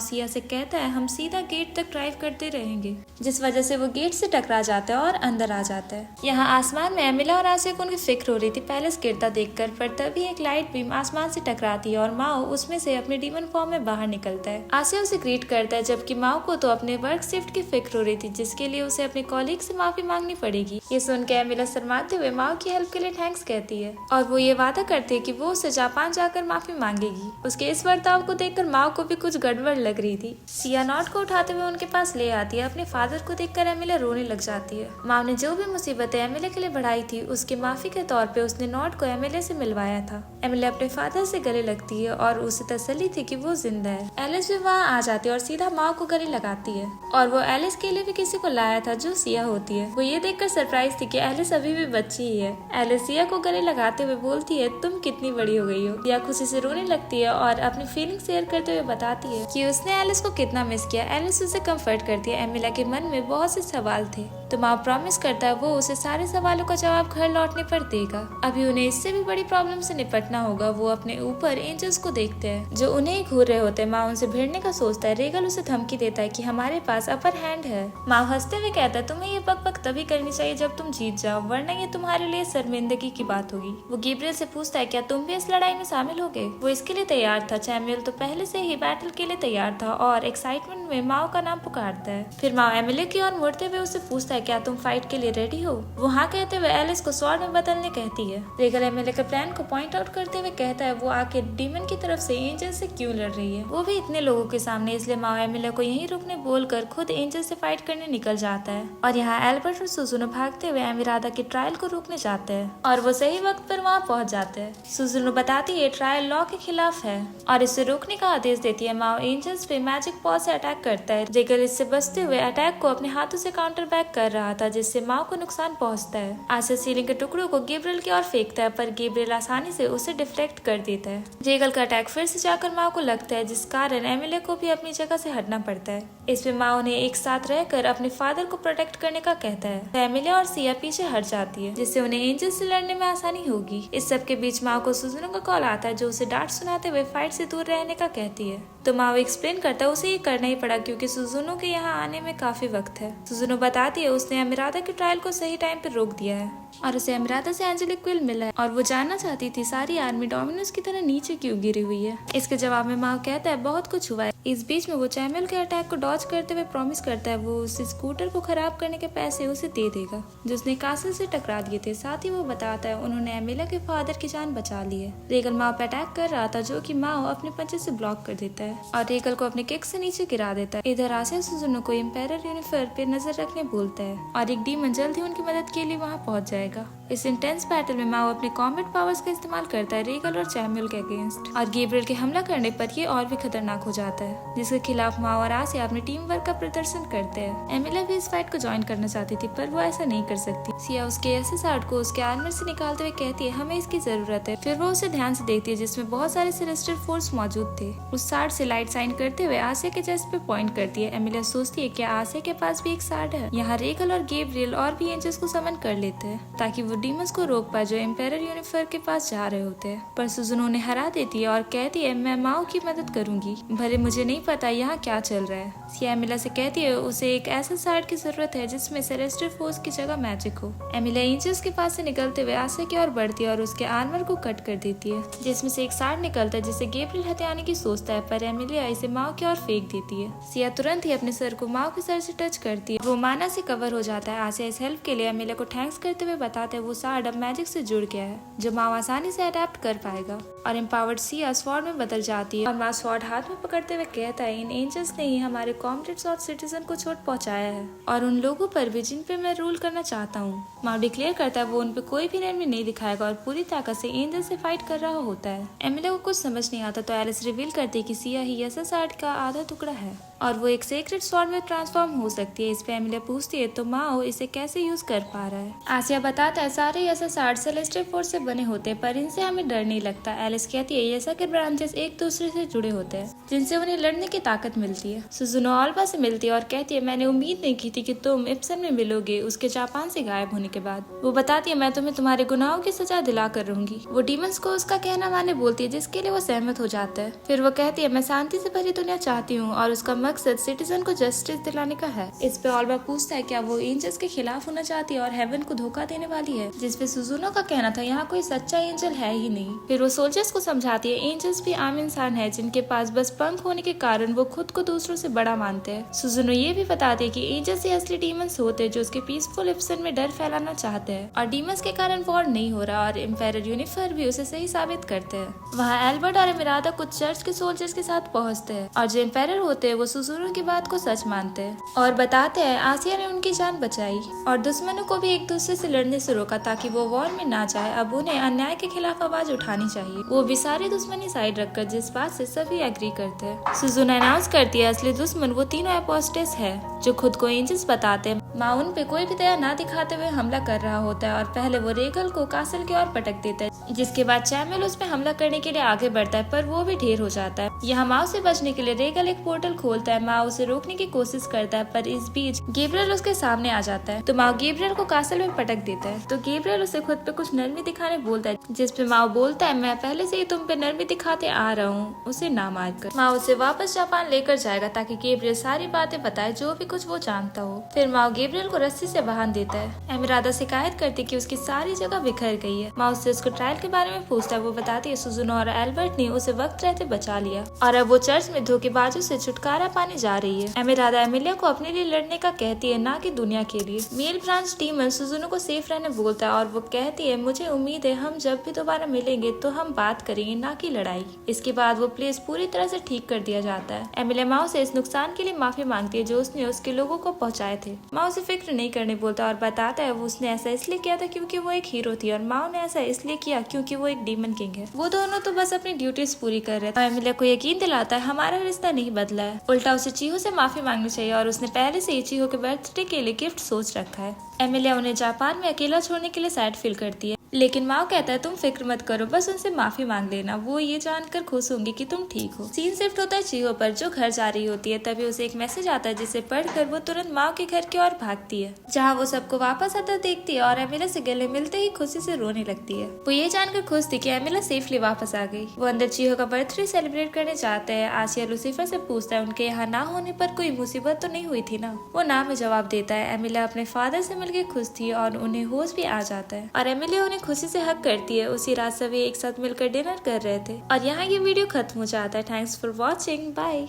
सिया से कहता है हम सीधा गेट तक ड्राइव करते रहेंगे, जिस वजह से वो गेट से टकरा जाता है और अंदर आ जाता है। यहाँ आसमान में एमिला और आसिया को उनकी फिक्र हो रही थी पैलेस गिरता देखकर, पर तभी एक लाइट बीम आसमान से टकराती है, और माओ उसमें से अपने डीमन फॉर्म में बाहर निकलता है। आसिया उसे ग्रीट करता है, जबकि माओ को तो अपने वर्क शिफ्ट की फिक्र हो रही थी, जिसके लिए उसे अपने कॉलीग से माफी मांगनी पड़ेगी। ये सुन के एमिला शर्माते हुए माओ की हेल्प के लिए थैंक्स कहती है, और वो ये वादा करती है कि वो उसे जापान जाकर माफी मांगेगी। उसके इस बर्ताव को देखकर माओ को भी कुछ गड़बड़ लग रही थी। सिया नॉट को उठाते हुए उनके पास ले आती है। अपने फादर को देखकर एमिला रोने लग जाती है। माओ ने जो भी मुसीबतें एमिला के लिए बढ़ाई थी, उसकी माफी के तौर पे उसने नॉट को एमिला से मिलवाया था। एमिला अपने फादर से गले लगती है, और उसे तसल्ली थी कि वो जिंदा है। एलिस भी वहाँ आ जाती है और सीधा माओ को गले लगाती है, और वो एलिस के लिए भी किसी को लाया था जो सिया होती है। वो ये देखकर सरप्राइज थी कि एलिस अभी भी बच्ची ही है। एलिस सिया को गले लगाते हुए बोलती है तुम कितनी बड़ी हो गई हो। सिया खुशी से रोने लगती है और अपनी फीलिंग शेयर करते हुए बताती है कि उसने एलिस को कितना मिस किया। एलिस उसे कंफर्ट करती है। एमिला के मन में बहुत से सवाल थे, तो माँ प्रॉमिस करता है वो उसे सारे सवालों का जवाब घर लौटने पर देगा। अभी उन्हें इससे भी बड़ी प्रॉब्लम से निपटना होगा। वो अपने ऊपर एंजल्स को देखते हैं जो उन्हें ही घूर रहे होते हैं। माँ उनसे भिड़ने का सोचता है। रेगल उसे धमकी देता है कि हमारे पास अपर हैंड है। माँ हंसते हुए कहता है तुम्हें ये बक तभी करनी चाहिए जब तुम जीत जाओ, वरना ये तुम्हारे लिए शर्मिंदगी की बात होगी। वो गैब्रियल से पूछता है क्या तुम भी इस लड़ाई में शामिल होगे। वो इसके लिए तैयार था। सैमुअल तो पहले से ही बैटल के लिए तैयार था और एक्साइटमेंट में माओ का नाम पुकारता है। फिर माओ एमिली की ओर मुड़ते हुए उससे पूछता है क्या तुम फाइट के लिए रेडी हो। वो हाँ कहते हुए एलिस को स्वॉर्ड में बदलने कहती है। रेगल एमिली के प्लान को पॉइंट आउट करते हुए कहता है वो आके डीमन की तरफ से एंजल से क्यों लड़ रही है, वो भी इतने लोगों के सामने। इसलिए माओ एमिली को यहीं रुकने बोलकर खुद एंजल से फाइट करने निकल जाता है। और यहाँ एल्बर्ट और सुजुनो भागते हुए एमिरादा की ट्रायल को रोकने जाते हैं और वो सही वक्त पर वहाँ पहुँच जाते हैं। सुजुनो बताती है ट्रायल लॉ के खिलाफ है और इसे रोकने का आदेश देती है। माओ एंजल्स पे मैजिक पॉज से अटैक करता है। रेगल इससे बचते हुए अटैक को अपने हाथों से काउंटर बैक कर कर रहा था जिससे माओ को नुकसान पहुंचता है। आसिया सीलिंग के टुकड़ों को गैब्रियल की ओर फेंकता है पर गैब्रियल आसानी से उसे डिफ्लेक्ट कर देता है। रेगल का अटैक फिर से जाकर माओ को लगता है जिस कारण एमिलिया को भी अपनी जगह से हटना पड़ता है। इसमें माओ ने एक साथ रहकर अपने फादर को प्रोटेक्ट करने का कहता है तो एमिलिया और सिया पीछे हट जाती है जिससे उन्हें एंजल से लड़ने में आसानी होगी। इस सब के बीच माओ को सुजुनो का कॉल आता है जो उसे डांट सुनाते हुए फाइट से दूर रहने का कहती है तो माओ एक्सप्लेन करता है उसे ये करना ही पड़ा क्योंकि सुजुनो के यहाँ आने में काफी वक्त है। सुजुनो बताती है उसने एमिरादा के ट्रायल को सही टाइम पर रोक दिया है और उसे एमिरादा से एंजेलिक क्विल मिला है और वो जानना चाहती थी सारी आर्मी डोमिनोस की तरह नीचे क्यों गिरी हुई है। इसके जवाब में माओ कहता है बहुत कुछ हुआ है। इस बीच में वो चैमुएल के अटैक को डॉज करते हुए प्रॉमिस करता है वो उस स्कूटर को खराब करने के पैसे उसे दे देगा जो उसने कासल से टकरा दिए थे। साथ ही वो बताता है उन्होंने एमिलिया के फादर की जान बचा ली है। रेगल माओ पे अटैक कर रहा था जो कि माओ अपने पंचे से ब्लॉक कर देता है और रेगल को अपने किक से नीचे गिरा देता है। इधर आसिया सुजुनो को एम्पायर यूनिफर पे नजर रखने बोलता है और एक डीमन जल्द ही उनकी मदद के लिए वहाँ पहुँच जाएगा। इस इंटेंस बैटल में माओ अपने कॉम्बैट पावर्स का इस्तेमाल करता है रेगल और चैमुएल के अगेंस्ट और गैब्रियल के हमला करने पर ये और भी खतरनाक हो जाता है जिसके खिलाफ माओ और आसिया अपने टीम वर्क का प्रदर्शन करते हैं। एमिलिया भी इस फाइट को ज्वाइन करना चाहती थी पर वो ऐसा नहीं कर सकती। सिया उसके एसएसआर को उसके आर्मर से निकालते हुए कहती है हमें इसकी जरूरत है। फिर वो उसे ध्यान से देखती है जिसमें बहुत सारे सेलेस्टियल फोर्स मौजूद थे। उस सार्ड से लाइट साइन करते हुए आसिया के चेस्ट पे पॉइंट करती है। एमिलिया सोचती है क्या आसिया के पास भी एक सार्ड है। यहाँ रेगल और गैब्रियल और भी एंजल्स को समन कर लेते हैं ताकि वो डीमंस को रोक पाए जो एम्पायर यूनिफर के पास जा रहे होते हैं पर सुजुनो उन्हें हरा देती है और कहती है मैं माओ की मदद करूंगी भले मुझे नहीं पता यहाँ क्या चल रहा है। सिया एमिलिया से कहती है उसे एक ऐसा सार्ड की जरूरत है जिसमें सेलेस्टियल फोर्स की जगह मैजिक हो। एमिलिया एंजल्स के पास से निकलते हुए आसिया की ओर बढ़ती है और उसके आर्मर को कट कर देती है जिसमें से एक सार्ड निकलता है जिसे गैब्रियल हथियाने की सोचता है पर एमिलिया इसे माओ की ओर फेंक देती है। सिया तुरंत ही अपने सर को माओ के सर से टच करती है। वो माना से कवर हो जाता है। आसिया इस हेल्प के लिए एमिलिया को थैंक्स करते हुए बताते हैं वो सार्ड अब मैजिक से जुड़ गया है जो माओ आसानी से अडेप्ट कर पाएगा और एम्पावर्ड सिया स्वॉर्ड में बदल जाती है और माओ स्वॉर्ड हाथ में पकड़ते हुए कहता है इन एंजल्स ने ही हमारे कॉमरेड्स और सिटीजन को चोट पहुंचाया है और उन लोगों पर भी जिन पे मैं रूल करना चाहता हूँ। माओ डिक्लेयर करता है वो उन पे कोई भी एनिमी नहीं दिखाएगा और पूरी ताकत से एंजल से फाइट कर रहा होता है। एमिलिया को कुछ समझ नहीं आता तो एलिस रिवील करती है कि सिया ही एसएसआर का आधा टुकड़ा है और वो एक सीक्रेट स्वॉर्ड में ट्रांसफॉर्म हो सकती है। इस पे एमिलिया पूछती है तो माओ इसे कैसे यूज कर पा रहा है। आसिया बताता है सारे एसएसआर सेलेस्टियल फोर्स से बने होते हैं पर इनसे हमें डर नहीं लगता। एलिस कहती है ऐसा के ब्रांचेस एक दूसरे से जुड़े होते हैं जिनसे उन्हें लड़ने की ताकत मिलती है। सुजुनो अल्बा से मिलती है और कहती है मैंने उम्मीद नहीं की थी कि तुम इप्सन में मिलोगे उसके जापान से गायब होने के बाद। वो बताती है मैं तुम्हें तुम्हारे गुनाहों की सजा दिला कर रहूंगी। वो डीमंस को उसका कहना माने बोलती है जिसके लिए वो सहमत हो जाता है। फिर वो कहती है मैं शांति से भरी दुनिया चाहती हूँ और उसका मकसद सिटीजन को जस्टिस दिलाने का है। इस पे ऑल्बा पूछता है क्या वो एंजल्स के खिलाफ होना चाहती है और हेवन को धोखा देने वाली है जिसपे सुजुनो का कहना था यहाँ कोई सच्चा एंजल है ही नहीं। फिर वो सोल्जर्स को समझाती है एंजल्स भी आम इंसान है जिनके पास बस पंख होने के कारण वो खुद को दूसरों से बड़ा मानते हैं। सुजुनो ये भी बताती है कि एंजल्स ही असली डीमंस होते हैं जो उसके पीसफुल इप्सन में डर फैलाना चाहते हैं और डीमंस के कारण वॉर नहीं हो रहा और एम्पायर यूनिफर भी उसे सही साबित करते हैं। वहाँ एल्बर्ट और एमिरादा कुछ चर्च के सोल्जर्स के साथ पहुँचते हैं और जो एम्पायर होते हैं वो सुजुनो की बात को सच मानते हैं और बताते हैं आसिया ने उनकी जान बचाई और दुश्मनों को भी एक दूसरे से लड़ने से रोका ताकि वो वॉर में ना जाए। अब उन्हें अन्याय के खिलाफ आवाज उठानी चाहिए। वो भी सारे दुश्मनी साइड रखकर जिस बात से सभी एग्री करते हैं। सुजुनो अनाउंस करती है असली दुश्मन वो तीनों एपोस्टेस है जो खुद को एंजल्स बताते हैं। माँ उन पे कोई भी दया ना दिखाते हुए हमला कर रहा होता है और पहले वो रेगल को कासल की ओर पटक देता है जिसके बाद चैमुएल उस पे हमला करने के लिए आगे बढ़ता है पर वो भी ढेर हो जाता है। यहाँ माओ से बचने के लिए रेगल एक पोर्टल खोलता है। माओ उसे रोकने की कोशिश करता है पर इस बीच गैब्रियल उसके सामने आ जाता है तो माओ गैब्रियल को कासल में पटक देता है तो गैब्रियल उसे खुद पे कुछ नरमी दिखाने बोलता है जिसपे माओ बोलता है मैं पहले से ही तुम पे नरमी दिखाते आ रहा हूँ उसे ना मारकर। माओ उसे वापस जापान लेकर जाएगा ताकि गैब्रियल सारी बातें बताए जो भी कुछ वो जानता हो। फिर माओ गैब्रियल को रस्सी से बांध देता है। एमिरादा शिकायत करती कि उसकी सारी जगह बिखर गई है। माओ उससे उसको ट्रायल के बारे में पूछता है। वो बताती है सुजुनो और एल्बर्ट ने उसे वक्त रहते बचा लिया और अब वो चर्च में धोखेबाजों से छुटकारा पाने जा रही है। एमिरादा एमिलिया को अपने लिए लड़ने का कहती है ना कि दुनिया के लिए। मेल ब्रांच डीमन सुजुनो को सेफ रहने बोलता है और वो कहती है मुझे उम्मीद है हम जब भी दोबारा मिलेंगे तो हम बात करेंगे ना कि लड़ाई। इसके बाद वो प्लेस पूरी तरह से ठीक कर दिया जाता है। एमिलिया माओ से इस नुकसान के लिए माफी मांगती है जो उसने उसके लोगों को पहुंचाए थे। माओ उसे फिक्र नहीं करने बोलता और बताता है वो उसने ऐसा इसलिए किया था क्योंकि वो एक हीरो थी और माओ ने ऐसा इसलिए किया क्योंकि वो एक डीमन किंग है। वो दोनों तो बस अपनी ड्यूटीज पूरी कर रहे थे। एमिलिया को यकीन दिलाता है हमारा रिश्ता नहीं बदला है, उल्टा उसे चीहो से माफी मांगनी चाहिए और उसने पहले से ही चीहो के बर्थडे के लिए गिफ्ट सोच रखा है। एमिलिया उन्हें जापान में अकेला छोड़ने के लिए सैड फील करती है, लेकिन माओ कहता है तुम फिक्र मत करो, बस उनसे माफी मांग लेना, वो ये जानकर खुश होंगी कि तुम ठीक हो। सीन शिफ्ट होता है चीहो पर जो घर जा रही होती है। तभी उसे एक मैसेज आता है जिसे पढ़कर वो तुरंत माओ के घर की ओर भागती है, जहाँ वो सबको वापस आता देखती है और एमिला से गले मिलते ही खुशी से रोने लगती है। वो ये जानकर खुश थी कि एमिला सेफली वापस आ गई। वो अंदर चीहो का बर्थडे सेलिब्रेट करने जाते हैं। आसिया लूसीफर से पूछता है उनके यहाँ ना होने पर कोई मुसीबत तो नहीं हुई थी ना। वो ना में जवाब देता है। एमिला अपने फादर से मिलकर खुश थी और उन्हें होश भी आ जाता है और एमिलिया उन्हें खुशी से हक करती है। उसी रात सभी एक साथ मिलकर डिनर कर रहे थे और यहाँ ये वीडियो खत्म हो जाता है। Thanks for watching, bye.